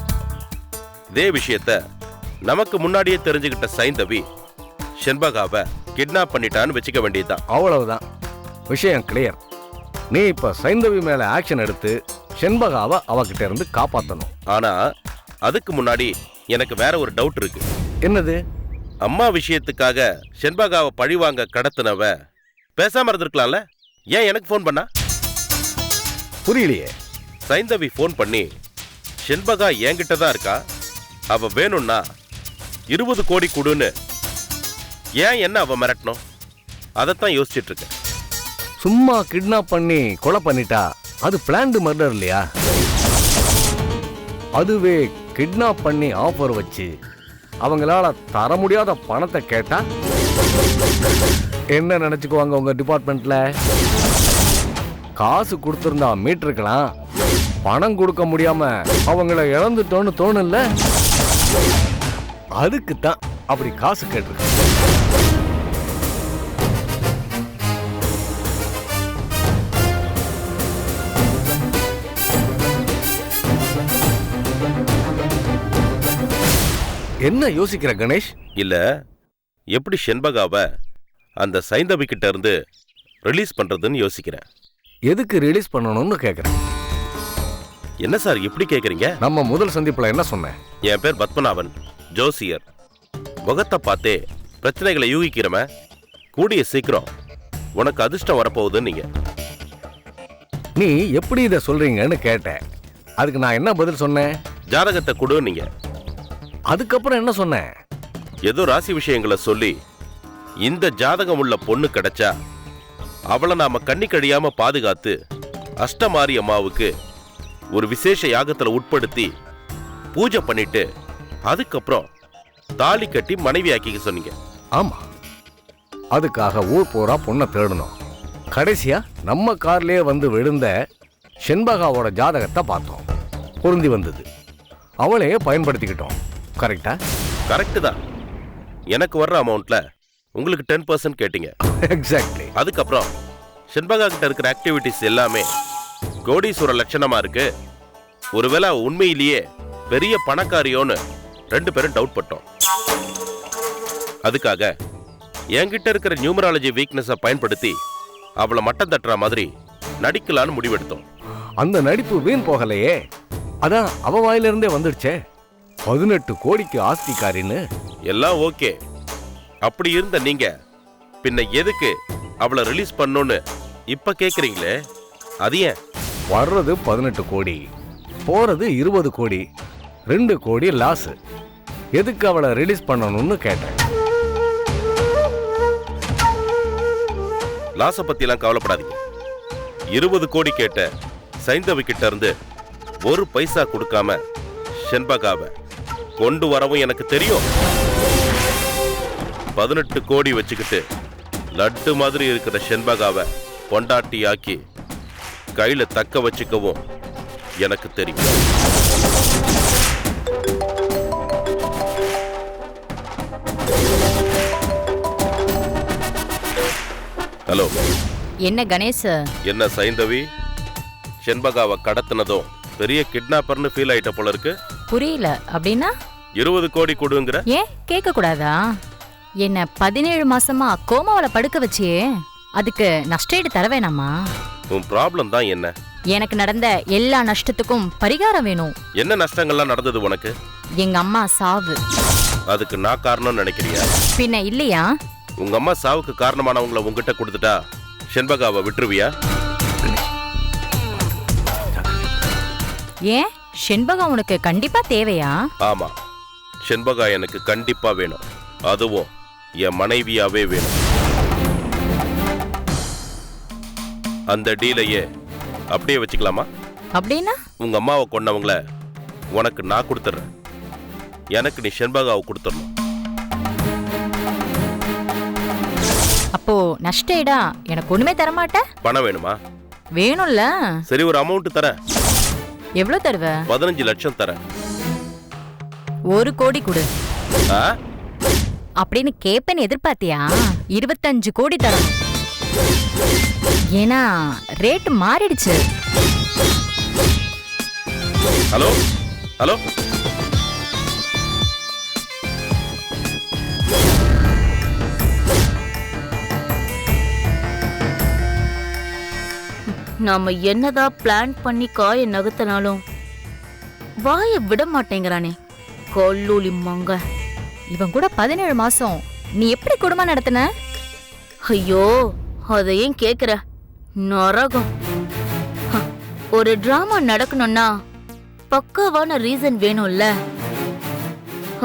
இதே விஷயத்த நமக்கு முன்னாடியே தெரிஞ்சுக்கிட்ட சைந்தவி செண்பகாவை கிட்னாப் பண்ணிட்டான்னு வச்சுக்க வேண்டியதுதான். அவ்வளவுதான், விஷயம் கிளியர். நீ இப்ப சைந்தவி மேல ஆக்ஷன் எடுத்து செண்பகாவை அவகிட்ட இருந்து காப்பாத்தணும். ஆனா அதுக்கு முன்னாடி எனக்கு வேற ஒரு டவுட் இருக்கு. என்னது? அம்மா விஷயத்துக்காக செண்பகாவை பழிவாங்க கடத்தினவ பேசாம இருந்திருக்கலாம்ல? ஏன் எனக்கு ஃபோன் பண்ணா? புரியலையே. சைந்தவி ஃபோன் பண்ணி செண்பகா என்கிட்ட தான் இருக்கா, அவ வேணும்னா 20 கோடி கொடுன்னு ஏன் என்ன அவ மிரட்டணும்? அதைத்தான் யோசிச்சுட்டு இருக்கேன். சும்மா கிட்னாப் பண்ணி கொலை பண்ணிட்டா அது பிளான்டு மர்டர் இல்லையா? அதுவே கிட்னாப் பண்ணி ஆஃபர் வச்சு அவங்களால தர முடியாத பணத்தை கேட்டா என்ன நினைச்சுக்குவாங்க உங்க டிபார்ட்மெண்ட்ல? காசு கொடுத்திருந்தா மீட்டிருக்கலாம், பணம் கொடுக்க முடியாம அவங்கள இழந்துட்டோன்னு தோணும்ல? அதுக்கு தான் அப்படி காசு கேட்டிருக்க. என்ன யோசிக்கிற கணேஷ்? இல்ல, எப்படி செண்பகாவை அந்த சைந்தவி கிட்ட இருந்து ரிலீஸ் பண்றதுன்னு யோசிக்கிறேன். எதுக்கு ரிலீஸ் பண்ணணும்னு கேக்குறேன். என்ன சார் இப்படி கேக்குறீங்க? நம்ம முதல் சந்திப்புல என்ன சொன்னேன்? என் பேர் பத்மநாபன், ஜோசியர். முகத்தை பார்த்தே பிரச்சனைகளை யூகிக்கிறவன். கூடிய சீக்கிரம் உனக்கு அதிர்ஷ்டம் வரப்போகுதுன்னு நீங்க. நீ எப்படி இதை சொல்றீங்கன்னு கேட்டேன். அதுக்கு நான் என்ன பதில் சொன்னேன்? ஜாதகத்தை கொடு நீங்க. அதுக்கப்புறம் என்ன சொன்னேன்? ஏதோ ராசி விஷயங்களை சொல்லி இந்த ஜாதகம் உள்ள பொண்ணு கிடைச்சா அவளை நாம கண்ணி கழியாம பாதுகாத்து அஷ்டமாரி அம்மாவுக்கு ஒரு விசேஷ யாகத்துல உட்படுத்தி பூஜை பண்ணிட்டு அதுக்கப்புறம் தாலி கட்டி மனைவி ஆக்கிக்க சொன்னீங்க. ஆமா, அதுக்காக ஊர் போறா பொண்ணை தேடணும். கடைசியா நம்ம கார்லயே வந்து விழுந்த செண்பகாவோட ஜாதகத்தை பார்த்தோம், பொருந்தி வந்தது. அவளையே பயன்படுத்திக்கிட்டோம். கரெக்டா? கரெக்ட் தான். எனக்கு வர்ற அமௌண்ட்ல உங்களுக்கு 10% கேட்டீங்க. எக்ஸாக்ட்லி. அதுக்கப்புறம் செண்பகா கிட்ட இருக்கிற ஆக்டிவிட்டிஸ் எல்லாமே கோடீஸ்வர லட்சணமா இருக்கு. ஒருவேளை உண்மையிலேயே பெரிய பணக்காரியோன்னு 2 பேரும் டவுட் பட்டோம். அதுக்காக என்கிட்ட இருக்கிற நியூமராலஜி வீக்னஸை பயன்படுத்தி அவளை மட்டம் தட்டுற மாதிரி நடிக்கலான்னு முடிவெடுத்தோம். அந்த நடிப்பு வீண் போகலையே. அதான் அவ வாயிலிருந்தே வந்துடுச்சே, 18 கோடிக்கு ஆஸ்திகாரின்னு. எல்லாம் ஓகே. அப்படி இருந்த நீங்க பின்ன எதுக்கு அவளை ரிலீஸ் பண்ணணும்னு இப்ப கேக்குறீங்களே, அது ஏன்? வர்றது 18 கோடி, போறது 20 கோடி, 2 கோடி லாஸ். எதுக்கு அவளை ரிலீஸ் பண்ணணும்னு கேட்டேன். லாஸ பத்தி எல்லாம் கவலைப்படாதீங்க. 20 கோடி கேட்ட சைந்தவி கிட்ட இருந்து 1 பைசா கொடுக்காம செண்பகாவை கொண்டு வரவும் எனக்கு தெரியும். 18 கோடி வச்சுக்கிட்டு லட்டு மாதிரி இருக்கிற செண்பகாவை பொண்டாட்டி ஆக்கி கையில தக்க வச்சுக்கவும் எனக்கு தெரியும். ஹலோ. என்ன கணேஷ்? என்ன சைந்தவி, செண்பகாவை கடத்தினதும் பெரிய கிட்னாப்பர்னு ஃபீல் ஆயிட்ட போல இருக்கு. புரியல. அப்படின்னா 20 கோடி கொடுங்கிற? ஏன் கேட்க கூடாதா? என்ன 17 மாசமா கோமாவில படுக்க வச்சியே, அதுக்கு நஷ்டஈடு தர வேணாமா? உன் ப்ராப்ளம் தான் என்ன? எனக்கு நடந்த எல்லா நஷ்டத்துக்கும் பரிகாரம் வேணும். என்ன நஷ்டங்கள்லாம் நடந்தது உனக்கு? எங்க அம்மா சாவு. அதுக்கு நான் காரணம்னு நினைக்கிறியா? பின்ன இல்லையா? உங்க அம்மா சாவுக்கு காரணமானவங்களை உங்ககிட்ட கொடுத்துட்டா செண்பகாவை விட்டுருவியா? ஏன் செண்பகா உனக்கு கண்டிப்பா தேவையா? ஆமா, செண்பகா எனக்கு கண்டிப்பா வேணும். அதுவும் என் மனைவியாவே வேணும். அந்த டீலையே அப்படியே வச்சுக்கலாமா? அப்படின்னா உங்க அம்மாவை கொன்னவங்கள உனக்கு நான் கொடுத்துட்றேன். எனக்கு நீ செண்பகாவை கொடுத்துடணும். அப்போ நஷ்டஈடா எனக்கு ஒண்ணுமே தரமாட்ட? பணம் வேணுமா? வேணும்ல. சரி, ஒரு அமௌண்ட் தரேன். எவ்வளவு தருவ? 15 லட்சம் தரேன். 1 கோடி கொடு ஆ? அப்படின்னு கேப்பேன்னு எதிர்பார்த்தியா? 25 கோடி தரணும். ஏன்னா ரேட் மாறிடுச்சு. ஹலோ ஹலோ, நாம என்னதான் பிளான் பண்ணி காய நகர்த்தினாலும் வாய விட மாட்டேங்கிறானே கொல்லூலி மங்க. இவன் கூட 17 மாசம் நீ எப்படி குடும்பம் நடத்தின? ஐயோ, அதையும் கேக்குற நரகம். ஹ, ஒரு டிராமா நடக்கணும்னா பக்காவான ரீசன் வேணும்ல.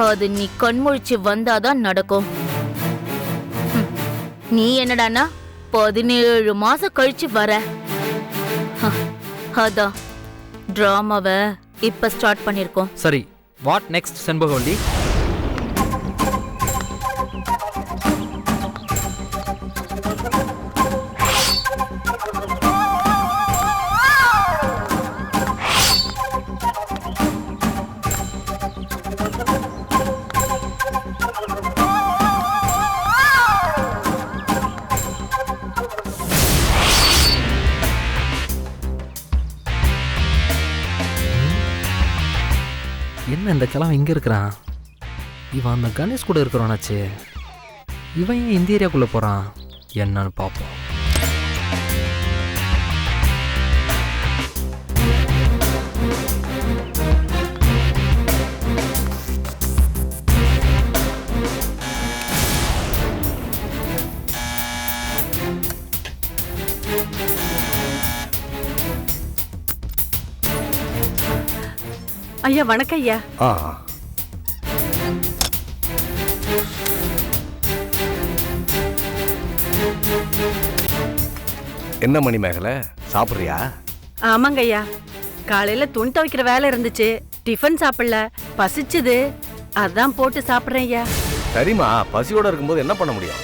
அது நீ கண்முழிச்சு வந்தாதான் நடக்கும். ஹம், நீ என்னடானா 17 மாசம் கழிச்சு வர. ஹ, அதான் டிராமாவை இப்ப ஸ்டார்ட் பண்ணிருக்கோம். சரி, வாட் நெக்ஸ்ட் செண்பகவல்லி? என்ன இந்த கிழமை இங்கே இருக்கிறான்? இவன் அந்த கணேஷ் கூட இருக்கிறானாச்சே, இவன் ஏன் இந்த ஏரியாக்குள்ளே போகிறான்? என்னன்னு பார்ப்போம். ஐயா வணக்கம் ஐயா. ஆ, என்ன மணிமேகலை, சாப்பிட்றியா? ஆமாங்க ஐயா, காலையில துணி துவைக்கிற வேலை இருந்துச்சு, டிஃபன் சாப்பிடல, பசிச்சுது, அதான் போட்டு சாப்பிடுறேன் ஐயா. சரிம்மா, பசியோட இருக்கும்போது என்ன பண்ண முடியும்?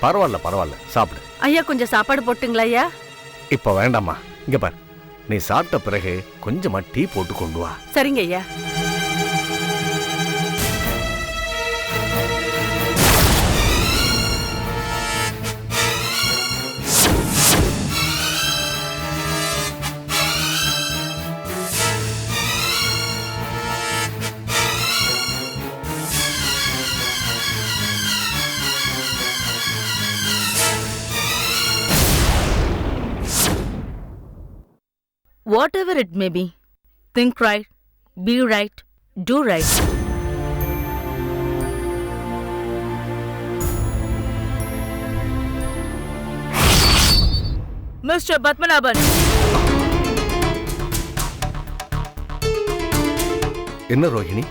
பரவாயில்ல பரவாயில்ல, சாப்பிடு. ஐயா கொஞ்சம் சாப்பாடு போட்டுங்களா ஐயா? இப்போ வேண்டாம்மா, இங்க பாரு, நீ சாப்பிட்ட பிறகு கொஞ்சமா டீ போட்டு கொண்டு வா. சரிங்க ஐயா. Whatever it may be, think right, be right, do right. Mr. Batmanaban. என்ன ரோஹிணி?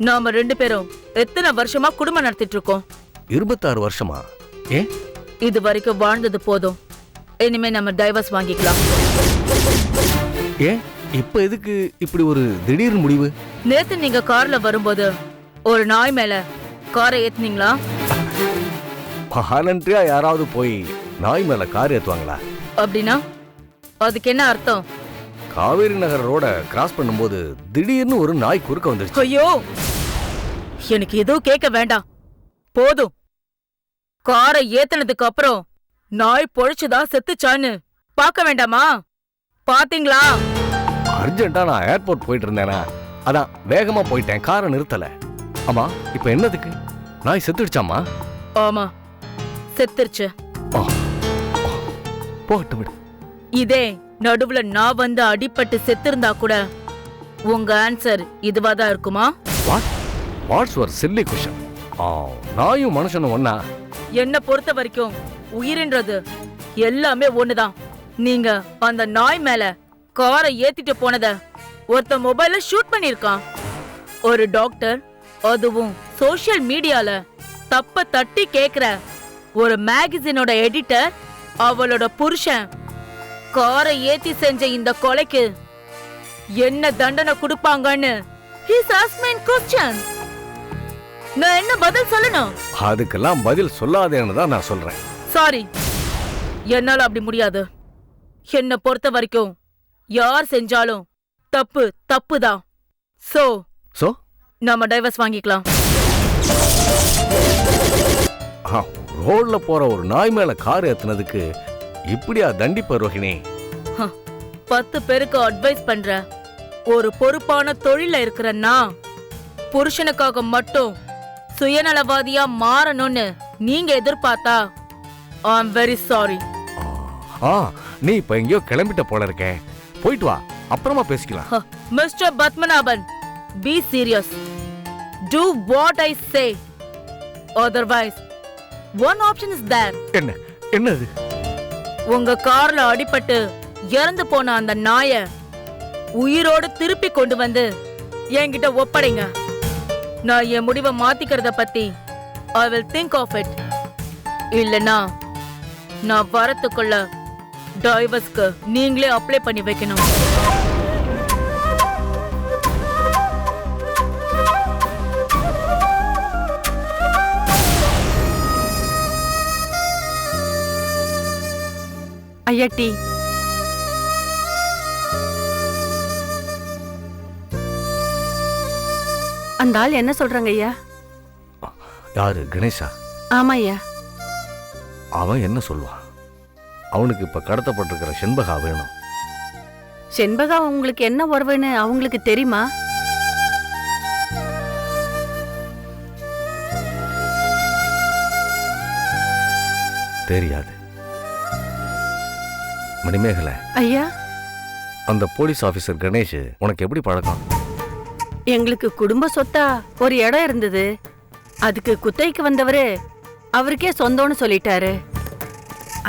நாம 2 பேரும் எத்தனை வருஷமா குடும்பம் நடத்திட்டு இருக்கோம்? 26 வருஷமா? ஏன்? இது வரைக்கும் வாழ்ந்தது போதும், இனிமே நம்ம டைவர்ஸ் வாங்கிக்கலாம். ஏன் இப்ப எதுக்கு இப்படி ஒரு திடீர் முடிவு? நேத்து நீங்க கார்ல வரும்போது ஒரு நாய் மேல காரை ஏத்துனீங்களா? வாலண்டரியா யாராவது போய் நாய் மேல கார் ஏத்துவாங்களா? அப்படின்னா அதுக்கு என்ன அர்த்தம்? காவேரி நகர் ரோட கிராஸ் பண்ணும்போது திடீர்னு ஒரு நாய் குறுக்க வந்துருச்சு. ஐயோ, எனக்கு எதுவும் கேட்க வேண்டாம், போதும். காரை ஏத்துனதுக்கு அப்புறம் நாய் பொழைச்சுதா செத்துச்சான்னு பார்க்க வேண்டாமா? பாத்தீங்களா? அர்ஜென்ட்டா நான் ஏர்போர்ட் போயிட்டு இருந்தேனா, அதான் வேகமா போயிட்டேன், காரை நிறுத்தல. ஆமா, இப்ப என்னதுக்கு? நாய் செத்துடுச்சாமா? ஆமா, செத்துருச்சு. போகட்டும் விடு. இதே நடுவுல நான் வந்து அடிபட்டு செத்திருந்தா கூட உங்க ஆன்சர் இதுவாதான் இருக்குமா? What's your chilli question? நாயும் மனுஷனும் ஒண்ணா? என்ன பொறுத்த வரைக்கும் உயிரின்றது எல்லாமே ஒண்ணுதான். நீங்க அந்த நாய் மேல காரை ஏத்திட்டு போனத ஒருத்த மொபைல்ல ஷூட் பண்ணிருக்கான். ஒரு டாக்டர், அதுவும் சோசியல் மீடியால தப்ப தட்டி கேக்குற ஒரு மேகசினோட எடிட்டர், அவளோட புருஷன் காரை ஏத்தி செஞ்ச இந்த கொலைக்கு என்ன தண்டனை கொடுப்பாங்கன்னு he's asking questions. நான் என்ன பதில் சொல்லணும்? அதுக்கெல்லாம் பதில் சொல்லாதேன்னு தான் நான் சொல்றேன். சாரி, என்னால அப்படி முடியாது. என்ன பொறுத்த வரைக்கும் யார் செஞ்சாலும் தப்பு தப்புதான். சோ சோ நம்ம டைவர்ஸ் வாங்கிக்கலாம். ரோட்ல போற ஒரு நாய் மேல கார் ஏத்துனதுக்கு இப்படியா தண்டிப்ப ரோஹிணி? 10 பேருக்கு அட்வைஸ் பண்ற ஒரு பொறுப்பான தொழில இருக்கிற நான் புருஷனுக்காக மட்டும் சுயநலவாதியா மாறணும்னு நீங்க எதிர்பார்த்தா ஐ அம் வெரி சாரி. நீ இப்ப எங்கேயோ கிளம்பிட்ட போல இருக்க. போயிட்டு வா, அப்புறமா பேசிக்கலாம். Mister Padmanabhan, be serious. Do what I say. Otherwise, one option is there. என்னது? உங்க கார்ல அடிபட்டு இறந்து போன அந்த நாய உயிரோடு திருப்பி கொண்டு வந்து என்கிட்ட ஒப்படைங்க. நான் என் முடிவை மாத்திக்கிறத பத்தி I will think of it. இல்லனா நான் வரத்துக்குள்ள டைவர்ஸ்க்கு நீங்களே அப்ளை பண்ணி வைக்கணும். ஐயா டீ. அந்த ஆள் என்ன சொல்றாங்க ஐயா? யாரு? கணேஷா? ஆமா ஐயா. அவன் என்ன சொல்லுவான்? அவனுக்கு இப்ப கடத்தப்பட்டிருக்கிற செண்பகா வேணும். செண்பகா உங்களுக்கு என்ன உறவுன்னு அவங்களுக்கு தெரியுமா? தெரியாது. மணிமேகலை ஐயா, அந்த போலீஸ் ஆபீசர் கணேஷ் உனக்கு எப்படி பழக்கம்? எங்களுக்கு குடும்ப சொத்தா ஒரு இடம் இருந்தது. அதுக்கு குத்தகைக்கு வந்தவரு அவருக்கே சொந்தம்னு சொல்லிட்டாரு.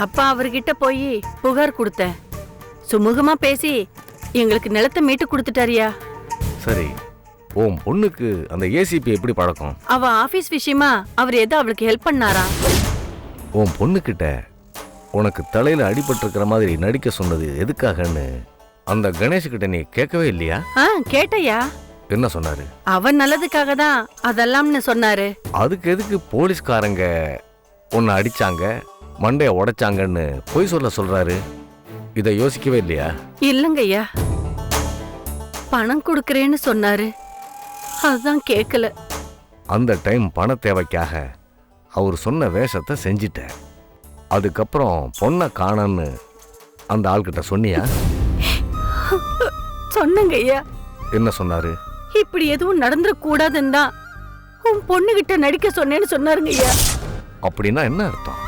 அப்பா அவர்கிட்ட போய் புகார் கொடுத்தேன். சுமூகமா பேசி எங்களுக்கு நிலத்தை மீட்டு கொடுத்துட்டாரியா. சரி, உன் பொண்ணுக்கு அந்த ஏசிபி எப்படி பழக்கம்? அவ ஆபீஸ் விஷயமா அவர் ஏதோ அவளுக்கு ஹெல்ப் பண்ணாரா? உன் பொண்ணுகிட்ட உனக்கு தலையில அடிபட்டிருக்கிற மாதிரி நடிக்க சொன்னது எதுக்காகன்னு அந்த கணேஷ் கிட்ட நீ கேட்கவே இல்லையா? கேட்டையா. என்ன சொன்னாரு? அவன் நல்லதுக்காக தான் அதெல்லாம்னு சொன்னாரு. அதுக்கு எதுக்கு போலீஸ்காரங்க உன்னை அடிச்சாங்க, மண்டைய உடைச்சாங்கன்னு பொய் சொல்றாரு? இதை யோசிக்கவே இல்லையா? இல்லங்கய்யா, பணம் கொடுக்கறேன்னு சொன்னாரு. அதுதான் கேட்கல. அந்த டைம் பண தேவைக்காக அவர் சொன்ன வேஷத்தை செஞ்சிட்டேன். அதுக்கப்புறம் பொண்ணை காணன்னு அந்த ஆள்கிட்ட சொன்னியா? சொன்னங்கய்யா. என்ன சொன்னாரு? இப்படி எதுவும் நடந்துட கூடாதுன்னு தான் உன் பொண்ணுகிட்ட நடிக்க சொன்னேன்னு சொன்னாருங்க ஐயா. அப்படின்னா என்ன அர்த்தம்?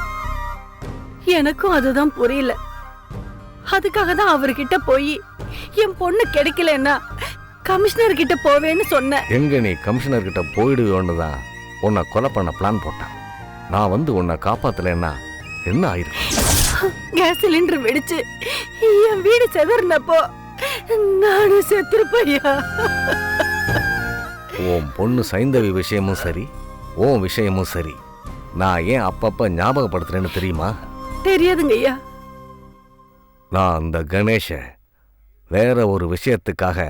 எனக்கும் அதுதான் புரியல. அதுக்காக தான் அவர்கிட்ட போய் என் பொண்ணு கிடைக்கலன்னா கமிஷனர் கிட்ட போவேன்னு சொன்னேன். எங்க நீ கமிஷனர் கிட்ட போயிடுவோன்னு தான் உன்னை கொலை பண்ண பிளான் போட்டேன். நான் வந்து உன்னை காப்பாத்தலன்னா என்ன ஆயிரும்? கேஸ் சிலிண்டர் வெடிச்சு என் வீடு செதறினப்போ நானும் செத்துருப்பையா. உன் பொண்ணு சைந்தவி விஷயமும் சரி, உன் விஷயமும் சரி, நான் ஏன் அப்பப்ப ஞாபகப்படுத்துறேன்னு தெரியுமா? தெரியாதுங்க ஐயா. நான் அந்த கணேஷ வேற ஒரு விஷயத்துக்காக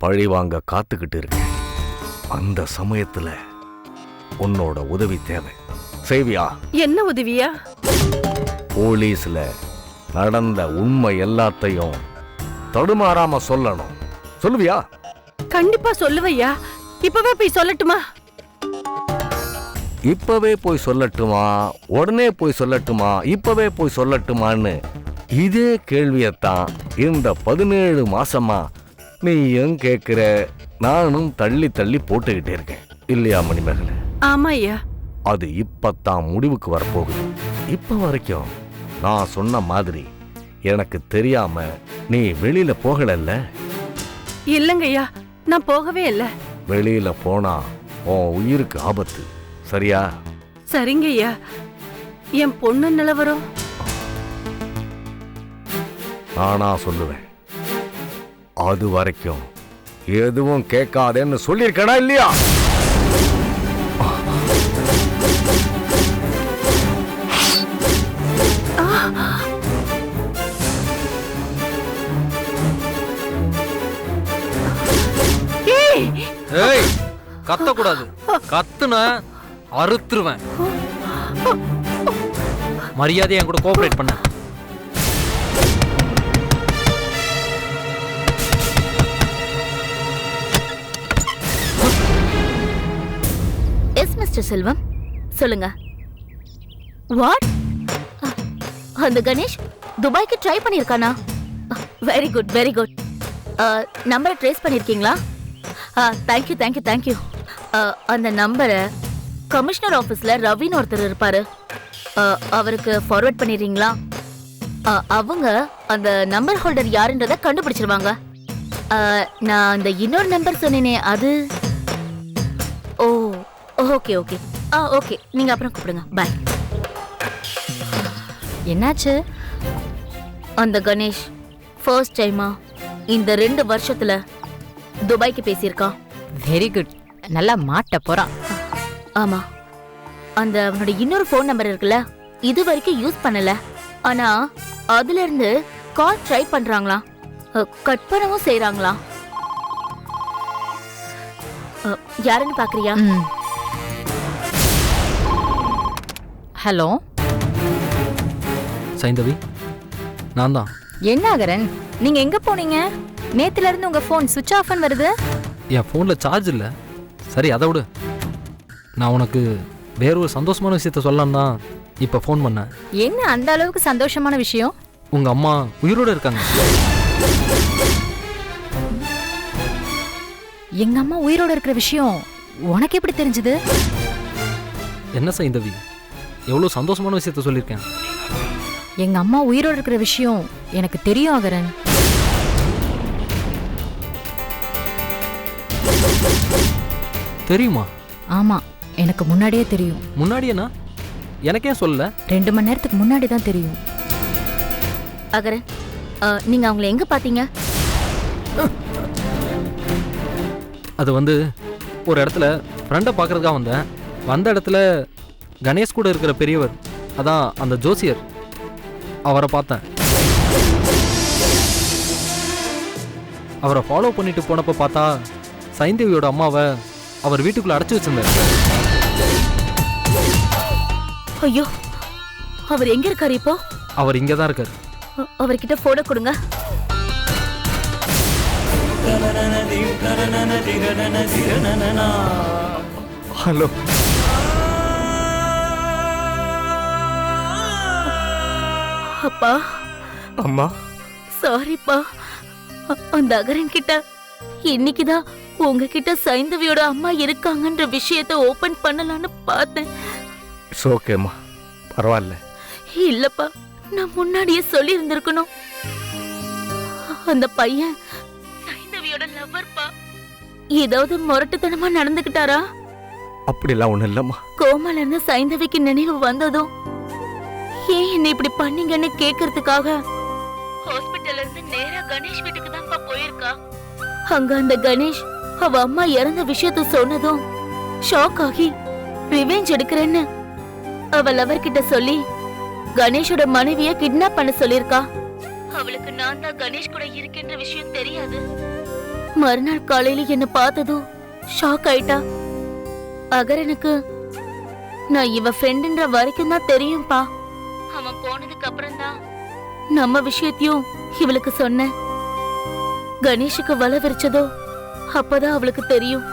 பழி வாங்க காத்துக்கிட்டு இருக்கேன். அந்த சமயத்துல உன்னோட உதவி தேவை. செய்வியா? என்ன உதவியா? போலீஸ்ல நடந்த உண்மை எல்லாத்தையும் தடுமாறாம சொல்லணும். சொல்லுவியா? கண்டிப்பா சொல்லுவையா. இப்பவே போய் சொல்லட்டுமா? இப்பவே போய் சொல்லட்டுமா, உடனே போய் சொல்லட்டுமா, இப்பவே போய் சொல்லட்டுமான்னு இதே கேள்வியத்தான் இந்த 17 மாசமா நீயும் கேட்கிற, நானும் தள்ளி தள்ளி போட்டுக்கிட்டே இருக்கேன். இல்லையா மணிமேகலை? ஆமா ஐயா. அது இப்பத்தான் முடிவுக்கு வரப்போகுது. இப்ப வரைக்கும் நான் சொன்ன மாதிரி எனக்கு தெரியாம நீ வெளியில போகலல்ல? இல்லங்கய்யா, நான் போகவே இல்ல. வெளியில போனா உன் உயிருக்கு ஆபத்து. சரியா? சரிங்கய்யா. என் பொண்ணு நிலவரம் நானா சொல்லுவேன். அது வரைக்கும் எதுவும் கேட்காதேன்னு சொல்லியிருக்கனா இல்லையா? ஏய், கத்தக்கூடாது. கத்துன அறுத்துருவேன். மரியாதை என் கூட கோஆபரேட் பண்ண. மிஸ்டர் செல்வம், சொல்லுங்க. வாட்? அந்த கணேஷ் துபாய்க்கு ட்ரை பண்ணியிருக்கானா? Very good, very good. நம்பரை ட்ரேஸ் பண்ணியிருக்கீங்களா? Thank you thank you thank you. அந்த நம்பரை கமிஷனர் ஆஃபீஸில் ரவின்னு ஒருத்தர் இருப்பாரு, அவருக்கு ஃபார்வர்ட் பண்ணிடுறீங்களா? அவங்க அந்த நம்பர் ஹோல்டர் யாருன்றதை கண்டுபிடிச்சிருவாங்க. நான் அந்த இன்னொரு நம்பர் சொன்னேனே அது. ஓ ஓகே ஓகே. ஓகே, நீங்க அப்புறம் கூப்பிடுங்க. பாய். என்னாச்சு? அந்த கணேஷ் ஃபர்ஸ்ட் டைமா இந்த 2 வருஷத்துல துபாய்க்கு பேசியிருக்கான். வெரி குட், நல்லா மாட்ட போறான். ஆமா, அந்த அவனோட இன்னொரு ஃபோன் நம்பர் இருக்குல்ல, இது வரைக்கும் யூஸ் பண்ணல. ஆனா அதுல இருந்து கால் ட்ரை பண்றாங்களாம், கட் பண்ணவும் செய்யறாங்களாம். யாருன்னு பாக்குறியா? ஹலோ சைந்தவி, நான் தான். என்ன அகரன், நீங்க எங்க போனீங்க? நேத்துல இருந்து உங்க போன் சுவிட்ச் ஆஃப்னு வருது. என் ஃபோனில் சார்ஜ் இல்லை. சரி, அதை விடு. நான் உனக்கு வேற ஒரு சந்தோஷமான விஷயத்த சொல்லலாம் தான் இப்போ ஃபோன் பண்ணேன். என்ன அந்த அளவுக்கு சந்தோஷமான விஷயம்? உங்கள் அம்மா உயிரோடு இருக்காங்க. எங்க அம்மா உயிரோட இருக்கிற விஷயம் உனக்கு எப்படி தெரிஞ்சது? என்ன சைந்தவி, எவ்வளோ சந்தோஷமான விஷயத்த சொல்லியிருக்கேன். எங்க அம்மா உயிரோட இருக்கிற விஷயம் எனக்கு தெரியும் அகரன். தெரியுமா? ஆமா, எனக்கு முன்னாடியே தெரியும். முன்னாடியேனா? எனக்கே சொல்லல. 2 மணி நேரத்துக்கு முன்னாடி தான் தெரியும். அகரன், நீங்க அவங்கள எங்க பாத்தீங்க? அது வந்து ஒரு இடத்துல ஃப்ரெண்டை பார்க்கறதுக்காக வந்தேன். வந்த இடத்துல கணேஷ் கூட இருக்கிற பெரியவர், அதான் அந்த ஜோசியர், அவரை பார்த்தேன். அவரை ஃபாலோ பண்ணிட்டு போனப்போ பார்த்தா சைந்தேவியோட அம்மாவை அவர் வீட்டுக்குள்ள அடைச்சி வச்சிருந்தார். ஐயோ, அவர் எங்க இருக்காரு இப்போ? அவர் இங்கே தான் இருக்கார். அவர்கிட்ட போட கொடுங்க. ஹலோ. அப்பா. அம்மா. சாரிப்பா. அந்த அகரன் கிட்ட இன்னைக்குதான் உங்ககிட்ட சைந்தவியோட அம்மா இருக்காங்கன்ற விஷயத்தை ஓபன் பண்ணலான்னு பார்த்தேன். இட்ஸ் ஓகேம்மா, பரவாயில்ல. இல்லப்பா, நான் முன்னாடியே சொல்லி இருந்திருக்கணும். அந்த பையன் சைந்தவியோட லவ்வர்ப்பா. ஏதாவது முரட்டுத்தனமா நடந்துக்கிட்டாரா? அப்படிலாம் ஒண்ணும் இல்லம்மா. கோமால இருந்து சைந்தவிக்கு நினைவு வந்ததும் ஏன் என்ன இப்படி பண்ணீங்கன்னு கேக்குறதுக்காக ஹாஸ்பிட்டல்ல இருந்து நேரா கணேஷ் வீட்டுக்கு தான்ப்பா போயிருக்கா. அங்க அந்த கணேஷ் அவ அம்மா இறந்த விஷயத்த சொன்னதும் ஷாக் ஆகி ரிவெஞ்ச் எடுக்கிறேன்னு அவ லவர் கிட்ட சொல்லி கணேஷோட மனைவிய கிட்னாப் பண்ண சொல்லிருக்கா. அவளுக்கு நான் தான் கணேஷ் கூட இருக்கின்ற விஷயம் தெரியாது. மறுநாள் காலையில என்ன பார்த்ததும் ஷாக் ஆயிட்டா. அகரனுக்கு நான் இவ ஃப்ரெண்டுன்ற வரைக்கும் தான் தெரியும்பா. அவன் போனதுக்கு அப்புறம் தான் நம்ம விஷயத்தையும் இவளுக்கு சொன்னேன். கணேஷுக்கு வலை விரிச்சதோ அப்பதான் அவளுக்கு தெரியும்.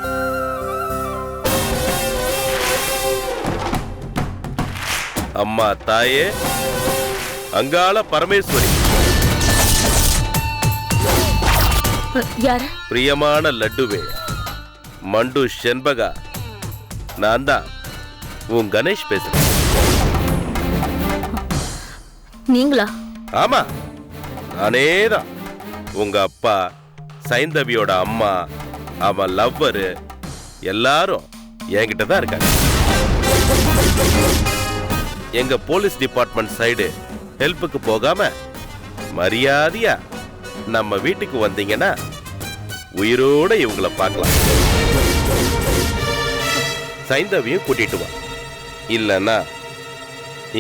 அம்மா தாயே, அங்காள பரமேஸ்வரி, யாரு? பிரியமான லட்டுவே, மண்டு செண்பகா, நான் தான் உன் கணேஷ் பேசுறேன். நீங்களா? ஆமா, நானேதான். உங்க அப்பா, சைந்தவியோட அம்மா, அவன் லவ்வரு எல்லாரும் என்கிட்ட தான் இருக்காங்க. எங்க போலீஸ் டிபார்ட்மெண்ட் சைடு ஹெல்ப்புக்கு போகாம மரியாதையா நம்ம வீட்டுக்கு வந்தீங்கன்னா உயிரோட இவங்கள பார்க்கலாம். சைந்தவியும் கூட்டிட்டு வா. இல்லைன்னா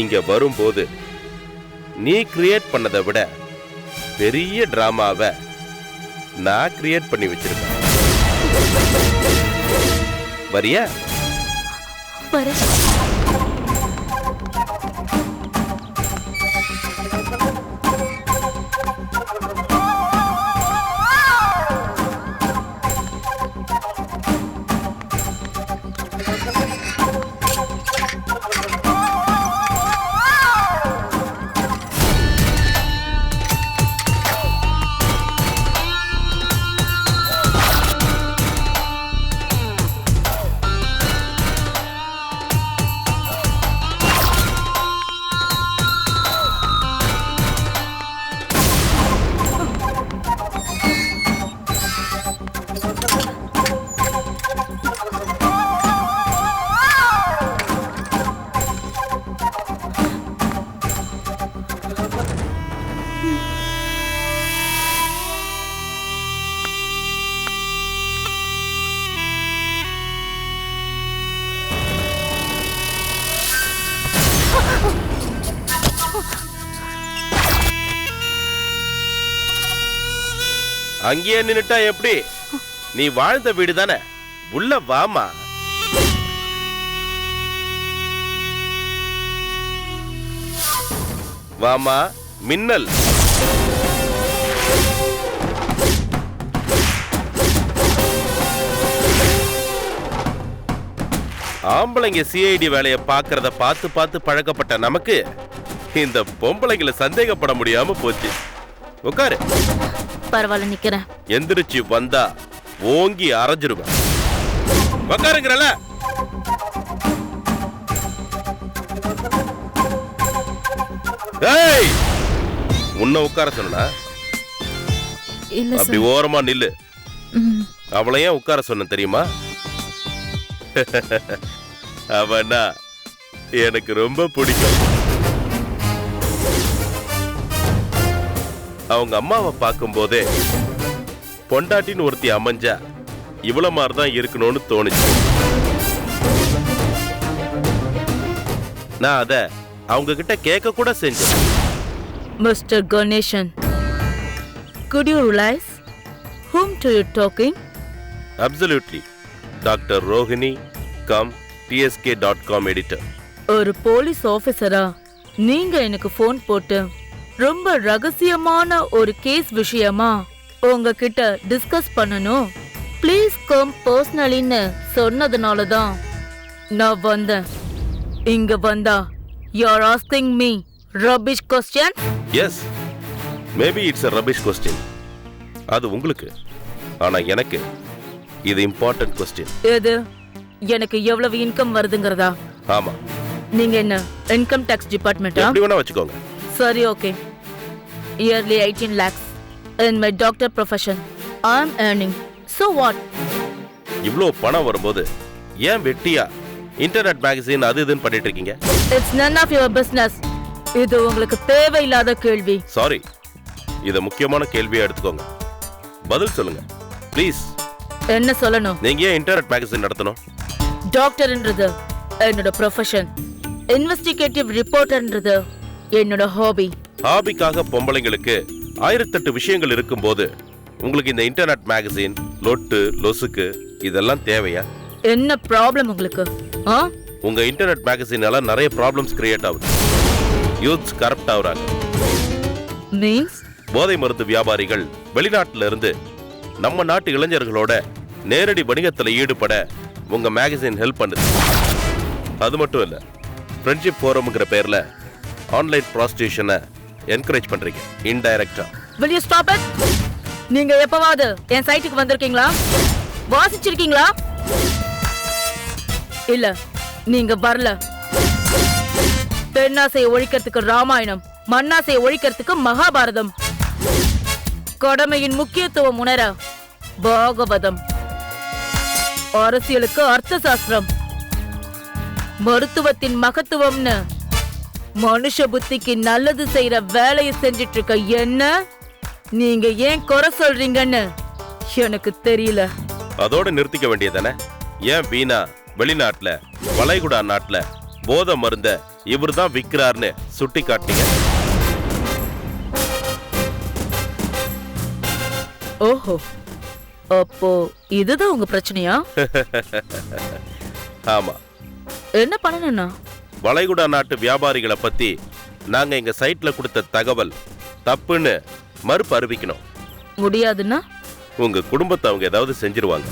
இங்க வரும்போது நீ கிரியேட் பண்ணதை விட பெரிய டிராமாவை நான் கிரியேட் பண்ணி வச்சிருக்கேன். வரியா? வரேன். அங்கேயே நின்னுட்டா எப்படி? நீ வாழ்ந்த வீடு தானே, உள்ள வாமா. வாமா மின்னல். ஆம்பளைங்க சிஐடி வேலையை பார்க்கறத பார்த்து பார்த்து பழக்கப்பட்ட நமக்கு இந்த பொம்பளைங்களை சந்தேகப்பட முடியாம போச்சு. உட்காரு. பரவாயில்ல, நிக்கிறேன். எந்திரிச்சு வந்தா ஓங்கி அரைஞ்சிருவேன். உட்காருங்கிறல. ஏய், உன்னை உட்கார சொன்னா இல்ல அப்படி ஓரமா நில்லு. அவளை ஏன் உட்கார சொன்ன தெரியுமா? அவனா எனக்கு ரொம்ப பிடிக்கும். அவங்க அம்மாவை பார்க்கும் போதே பொண்டாட்டின்னு ஒருத்தி அமைஞ்சா இவ்வளவு மாதிரிதான் இருக்கணும்னு தோணுச்சு. நான் அத அவங்க கிட்ட கேட்க கூட செஞ்சேன். Mr. Ganeshan, could you realize whom to you talking? Absolutely. Doctor Rohini come tsk.com editor. ஒரு போலீஸ் ஆபீசரா நீங்க எனக்கு போன் போட்டு ரொம்ப ரகசியமான ஒரு கேஸ் விஷயமா உங்ககிட்ட டிஸ்கஸ் பண்ணணும், ப்ளீஸ் கம் பர்சனலின்னு சொன்னதுனால தான் நான் வந்தேன். இங்க வந்தா you are asking me rubbish question? Yes, maybe it's a rubbish question. அது உங்களுக்கு, ஆனா எனக்கு இது இம்பார்ட்டன்ட் கொஸ்டின். எது? எனக்கு எவ்வளவு இன்கம் வருதுங்கிறதா? ஆமா. நீங்க என்ன இன்கம் டாக்ஸ் டிபார்ட்மெண்டா? எப்படி வேணா வச்சுக்கோங்க. சரி, okay. Yearly 18 lakhs in my doctor profession I am earning. So what? இவ்ளோ பணம் வரும்போது ஏன் வெட்டியா இன்டர்நெட் மேகசின் அது இதுன்னு பண்ணிட்டு இருக்கீங்க? It's none of your business. இது உங்களுக்கு தேவையில்லாத கேள்வி. சாரி, இத முக்கியமான கேள்வியா எடுத்துக்கோங்க. பதில் சொல்லுங்க ப்ளீஸ். என்ன சொல்லணும்? நீங்க ஏன் இன்டர்நெட் மேகசின் நடத்தணும்? டாக்டர்ன்றது என்னோட ப்ரொஃபஷன், இன்வெஸ்டிகேட்டிவ் ரிப்போர்ட்டர்ன்றது என்னோட ஹாபி. ஹாபிக்காக பொம்பளைங்களுக்கு 1008 விஷயங்கள் இருக்கும்போது உங்களுக்கு இந்த இன்டர்நெட் மேகசின் லொட்டு லொசுக்கு இதெல்லாம் தேவையா? என்ன ப்ராப்ளம் உங்களுக்கு? உங்க இன்டர்நெட் மேகசினால நிறைய ப்ராப்ளம்ஸ் கிரியேட் ஆகுது. யூத்ஸ் கரப்ட் ஆகுறாங்க. மீன்ஸ்? போதை மருந்து வியாபாரிகள் வெளிநாட்டுல இருந்து நம்ம நாட்டு இளைஞர்களோட நேரடி வணிகத்துல ஈடுபட உங்க மேகசின் ஹெல்ப் பண்ணுது. அது மட்டும் இல்ல, ஃப்ரெண்ட்ஷிப் ஃபோரம்ங்கிற பேர்ல ஆன்லைன் ப்ராஸ்டியூஷனை என்கரேஜ் பண்றீங்க இன்டைரக்டா. Will you stop it? நீங்க எப்பவாவது என் சைட்டுக்கு வந்திருக்கீங்களா? வாசிச்சிருக்கீங்களா? இல்ல, நீங்க வரல. பெண்ணாசையை ஒழிக்கிறதுக்கு ராமாயணம், மண்ணாசையை ஒழிக்கிறதுக்கு மகாபாரதம், கடமையின் முக்கியத்துவம் உணர பாகவதம், அரசியலுக்கு அர்த்த சாஸ்திரம், மருத்துவத்தின் மகத்துவம்னு மனுஷ புத்திக்கு நல்லது செய்யற வேலையை செஞ்சிட்டு இருக்க என்ன நீங்க ஏன் குறை சொல்றீங்கன்னு எனக்கு தெரியல. அதோட நிறுத்திக்க வேண்டியதானே? ஏன் வீணா வெளிநாட்டுல வளைகுடா நாட்டுல போதை மருந்த இவர்தான் விக்கிறார்னு சுட்டி காட்டினீங்க? ஓஹோ, அப்போ இதுதான் உங்க பிரச்சனையா? ஆமா. என்ன பண்ணணும்னா? வளைகுடா நாட்டு வியாபாரிகளை பத்தி நாங்க எங்க சைட்ல கொடுத்த தகவல் தப்புன்னு மறுப்பு அறிவிக்கணும். முடியாதுன்னா உங்க குடும்பத்தை அவங்க ஏதாவது செஞ்சிருவாங்க.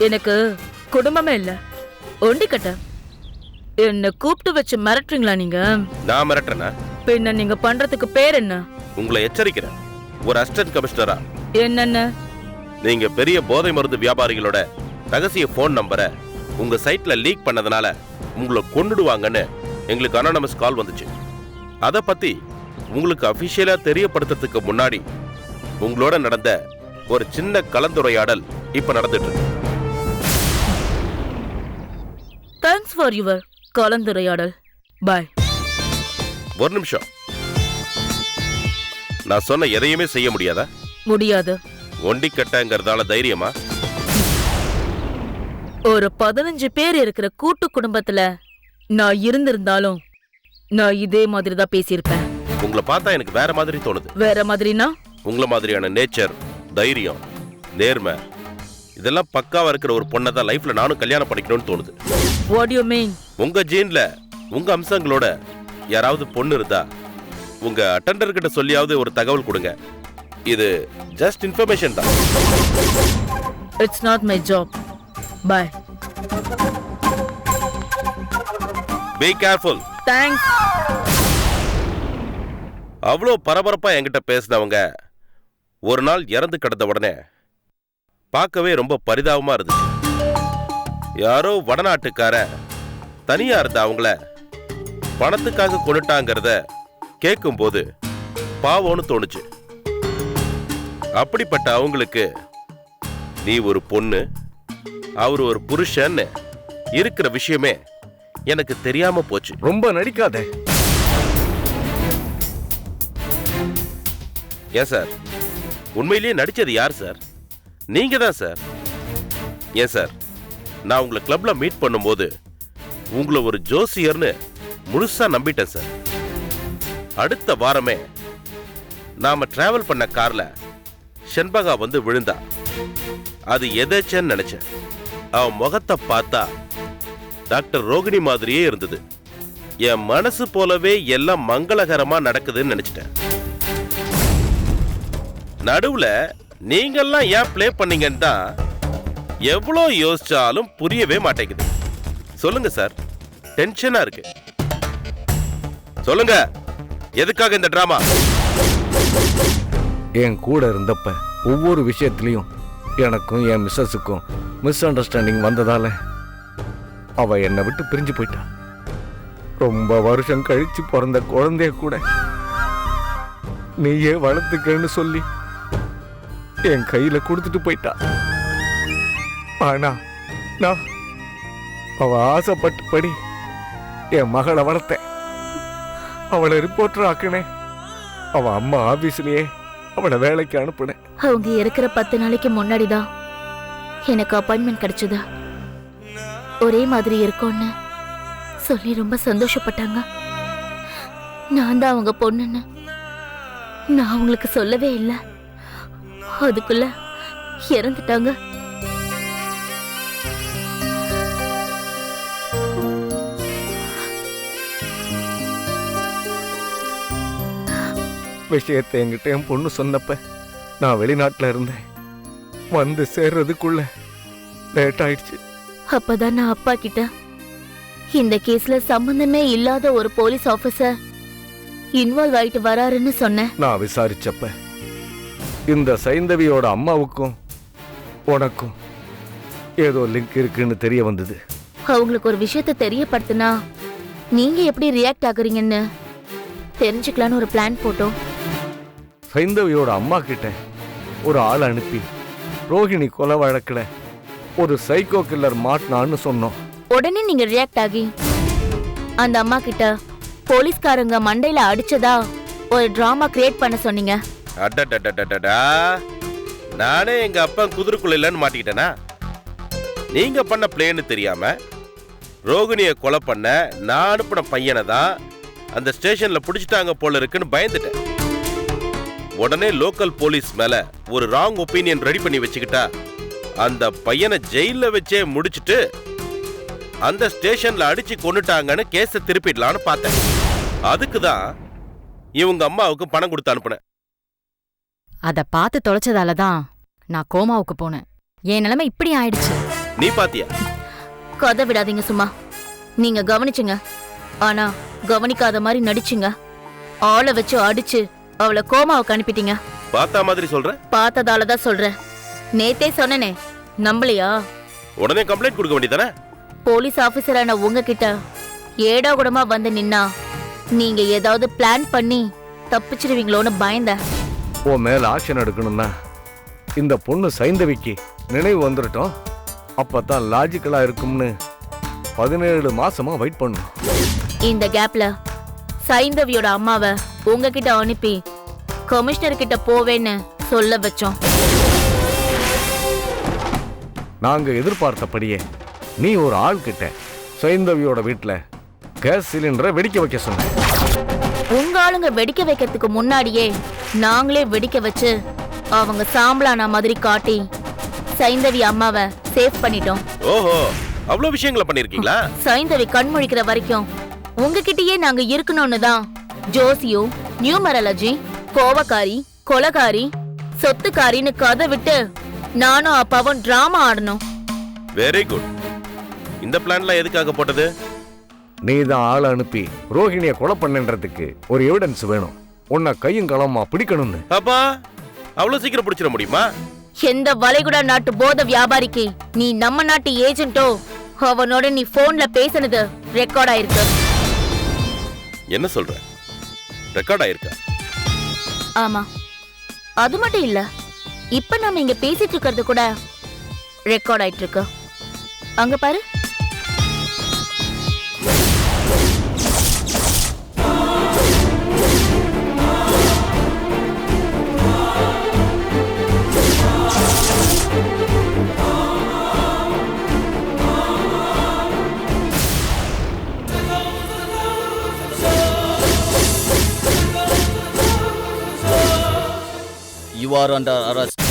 எனக்கு குடும்பமே இல்ல, ஒண்டிக்கட்ட. என்ன கூப்பிட்டு வச்சு மிரட்டுறீங்களா நீங்க? நான் மிரட்டுறேனா? பின்ன நீங்க பண்றதுக்கு பேர் என்ன? உங்களை எச்சரிக்கிறேன், ஒரு அசிஸ்டன்ட் கமிஷனரா. என்னன்னு? நீங்க பெரிய போதை மருந்து வியாபாரிகளோட ரகசிய போன் நம்பரை உங்க சைட்ல லீக் பண்ணதுனால உங்களை கொன்னுடுவாங்கன்னு எங்களுக்கு அனானமஸ் கால் வந்துச்சு. அத பத்தி உங்களுக்கு அபிஷியலா தெரியப்படுத்துறதுக்கு முன்னாடி உங்களோட நடந்த ஒரு சின்ன கலந்துரையாடல் இப்ப நடந்துட்டு இருக்கு. தேங்க்ஸ் ஃபார் யுவர் கலந்துரையாடல். பாய். ஒரு நிமிஷம், நான் சொன்ன எதையுமே செய்ய முடியாதா? முடியாது. ஒண்டிக்கட்டங்கிறதால தைரியமா? ஒரு 15 பேர் இருக்கிற கூட்டு குடும்பத்துல நான் இருந்திருந்தாலும் நான் இதே மாதிரி தான் பேசியிருப்பேன். உங்களை பார்த்தா எனக்கு வேற மாதிரி தோணுது. வேற மாதிரினா? உங்களை மாதிரியான நேச்சர், தைரியம், நேர்மை இதெல்லாம் பக்காவா இருக்கிற ஒரு பொண்ணை தான் லைஃப்ல நானும் கல்யாணம் பண்ணிக்கணும்னு தோணுது. What you mean? உங்க ஜீன்ல உங்க அம்சங்களோட யாராவது பொண்ணு இருந்தா உங்க அட்டெண்டர் கிட்ட சொல்லியாவது ஒரு தகவல் கொடுங்க. இது ஜஸ்ட் இன்ஃபர்மேஷன் தான். It's not my job. Bye. Be careful. Thanks. அவ்வளோ பரபரப்பா என்கிட்ட பேசினவங்க ஒரு நாள் இறந்து கிடந்த உடனே பார்க்கவே ரொம்ப பரிதாபமா இருந்துச்சு. யாரோ வடநாட்டுக்கார தனியா இருந்த அவங்கள பணத்துக்காக கொண்டுட்டாங்கிறத கேட்கும்போது பாவம்னு தோணுச்சு. அப்படிப்பட்ட அவங்களுக்கு நீ ஒரு பொண்ணு, அவர் ஒரு புருஷன் இருக்கிற விஷயமே எனக்கு தெரியாம போச்சு. ரொம்ப நடிக்காத. ஏன் சார், உண்மையிலேயே நடிச்சது யார் சார்? நீங்க தான் சார். ஏன் சார், நான் உங்களை கிளப்ல மீட் பண்ணும்போது உங்களை ஒரு ஜோசியர்னு முழுசா நம்பிட்டேன் சார். அடுத்த வாரமே நாம டிராவல் பண்ண கார்ல செண்பகா வந்து விழுந்தா. அது எதேச்சன்னு நினைச்சேன். அவன் முகத்தை பார்த்தா டாக்டர் ரோகிணி மாதிரியே இருந்தது. என் மனசு போலவே எல்லாம் மங்களகரமா நடக்குதுன்னு நினைச்சிட்டேன். நடுவுல நீங்கெல்லாம் ஏன் பிளே பண்ணீங்கன்னு தான் எவ்வளோ யோசிச்சாலும் புரியவே மாட்டேங்குது. சொல்லுங்க சார், டென்ஷனா இருக்கு. சொல்லுங்க, எதுக்காக இந்த டிராமா? என் கூட இருந்தப்ப ஒவ்வொரு விஷயத்திலையும் எனக்கும் என் மிஸ்ஸஸுக்கும் மிஸ் அண்டர்ஸ்டாண்டிங் வந்ததால அவ என்னை விட்டு பிரிஞ்சு போயிட்டா. ரொம்ப வருஷம் கழிச்சு பிறந்த குழந்தைய கூட நீயே வளர்த்துக்கன்னு சொல்லி என் கையில கொடுத்துட்டு போயிட்டா. ஆனா நான் அவ ஆசைப்பட்டபடி என் மகளை வளர்த்தேன். அவளை ரிப்போர்ட்டர் ஆக்கினேன். அவ அம்மா ஆபீஸ்லயே அவளை வேலைக்கு அனுப்புனேன். அவங்க இருக்கிற 10 நாளைக்கு முன்னாடி தான் எனக்கு அப்பாயின்மெண்ட் கிடைச்சதா. ஒரே மாதிரி இருக்கும்னு சொல்லி ரொம்ப சந்தோஷப்பட்டாங்க. நான் தான் அவங்க பொண்ணுன்னு நான் அவங்களுக்கு சொல்லவே இல்லை. அதுக்குள்ள இறந்துட்டாங்க. விஷயத்தை என்கிட்ட என் பொண்ணு சொன்னப்ப நான் வெளிநாட்டுல இருந்தேன். வந்து சேர்றதுக்குள்ள லேட் ஆயிடுச்சு. அப்பதான் நான் அப்பா கிட்ட இந்த கேஸ்ல சம்பந்தமே இல்லாத ஒரு போலீஸ் ஆபீசர் இன்வால்வ் ஆயிட்டு வராருன்னு சொன்னேன். நான் விசாரிச்சப்ப இந்த சைந்தவியோட அம்மாவுக்கும் உனக்கும் ஏதோ லிங்க் இருக்குன்னு தெரிய வந்தது. அவங்களுக்கு ஒரு விஷயத்தை தெரியப்படுத்தினா நீங்க எப்படி ரியாக்ட் ஆகுறீங்கன்னு தெரிஞ்சுக்கலான்னு ஒரு பிளான் போட்டோம். சைந்தவியோட அம்மா கிட்ட ஒரு ஆள் அனுப்பி ரோஹிணி கொலை வழக்குல ஒரு சைக்கோ கில்லர் மாட்டினான்னு சொன்னோம். உடனே நீங்க ரியாக்ட் ஆகி அந்த அம்மா கிட்ட போலீஸ்காரங்க மண்டையில அடிச்சதா ஒரு டிராமா கிரியேட் பண்ண சொன்னீங்க. அடடடடடடா, நானே எங்க அப்பா குதிரைக்குள்ள இல்லைன்னு மாட்டிக்கிட்டேனா? நீங்க பண்ண பிளேன்னு தெரியாம ரோகிணியை கொலை பண்ண நான் அனுப்பின பையனை தான் அந்த ஸ்டேஷன்ல பிடிச்சிட்டாங்க போல இருக்குன்னு பயந்துட்டேன். உடனே லோக்கல் போலீஸ் மேல ஒரு ராங் ஒப்பீனியன் ரெடி பண்ணி வச்சுக்கிட்டா அந்த பையனை ஜெயில வச்சே முடிச்சிட்டு அந்த ஸ்டேஷன்ல அடிச்சு கொண்டுட்டாங்கன்னு கேஸை திருப்பிடலான்னு பார்த்தேன். அதுக்கு தான் இவங்க அம்மாவுக்கு பணம் கொடுத்து அனுப்புனேன். அத பார்த்து தொலைச்சதால தான் நான் கோமாவுக்கு போனேன். என் நிலைமை இப்படி ஆயிடுச்சு. நீ பாத்தியா? கதை விடாதீங்க சும்மா. நீங்க கவனிச்சுங்க, ஆனா கவனிக்காத மாதிரி நடிச்சுங்க. ஆளை வச்சு அடிச்சு அவளை கோமாவுக்கு அனுப்பிட்டீங்க. பார்த்தா மாதிரி சொல்ற? பார்த்ததாலதான் சொல்றேன். நேத்தே சொன்னனே, நம்பலையா? உடனே கம்ப்ளைண்ட் கொடுக்க வேண்டியதானே? போலீஸ் ஆபீசரான உங்ககிட்ட ஏடா கூடமா வந்து நின்னா நீங்க ஏதாவது பிளான் பண்ணி தப்பிச்சிருவீங்களோன்னு பயந்தேன். உன் மேல ஆக்ஷன் எடுக்கணும்னா இந்த பொண்ணு சைந்தவிக்கு நினைவு வந்துட்டோம். அப்பதான் லாஜிக்கலா இருக்கும்னு 17 மாசமா வெயிட் பண்ணும். இந்த கேப்ல சைந்தவியோட அம்மாவை உங்ககிட்ட அனுப்பி கமிஷனர் கிட்ட போவேன்னு சொல்ல வச்சோம். நாங்க எதிர்பார்த்தபடியே நீ ஒரு ஆள் கிட்ட சைந்தவியோட வீட்டுல கேஸ் சிலிண்டரை வெடிக்க வைக்க சொன்ன. உங்க ஆளுங்க வெடிக்க வைக்கிறதுக்கு முன்னாடியே நாங்களே வெடிக்க வச்சு அவங்க சாம்பலான மாதிரி காட்டி சைந்தவி அம்மாவை சேவ் பண்ணிட்டோம். ஓஹோ, அவ்வளவு விஷயங்களை பண்ணிருக்கீங்களா? சைந்தவி கண் முழிக்கிற வரைக்கும் உங்ககிட்டயே நாங்க இருக்கணும்னு தான் ஜோசியம், நியூமராலஜி, கோவக்காரி, கொலகாரி, சொத்துக்காரின்னு கதை விட்டு நானும் அப்பாவும் டிராமா ஆடணும். Very good. இந்த பிளான்லாம் எதுக்காக போட்டது? நீ தான் ஆளை அனுப்பி ரோஹிணியை கொலை பண்ணன்றதுக்கு ஒரு எவிடன்ஸ் வேணும். உன்னை கையும் களமா பிடிக்கணும்னு. அப்பா, அவ்வளவு சீக்கிரம் பிடிச்சிட முடியுமா? எந்த வளைகுடா நாட்டு போத வியாபாரிக்கு நீ நம்ம நாட்டு ஏஜென்ட்டோ அவனோட நீ போன்ல பேசினது ரெக்கார்ட் ஆயிருக்கு. என்ன சொல்ற? ரெக்கார்ட் ஆயிருக்கா? ஆமா, அது மட்டும் இல்ல, இப்ப நாம இங்க பேசிட்டு இருக்கிறது கூட ரெக்கார்ட் ஆயிட்டு இருக்கு. அங்க பாரு. You are under arrest.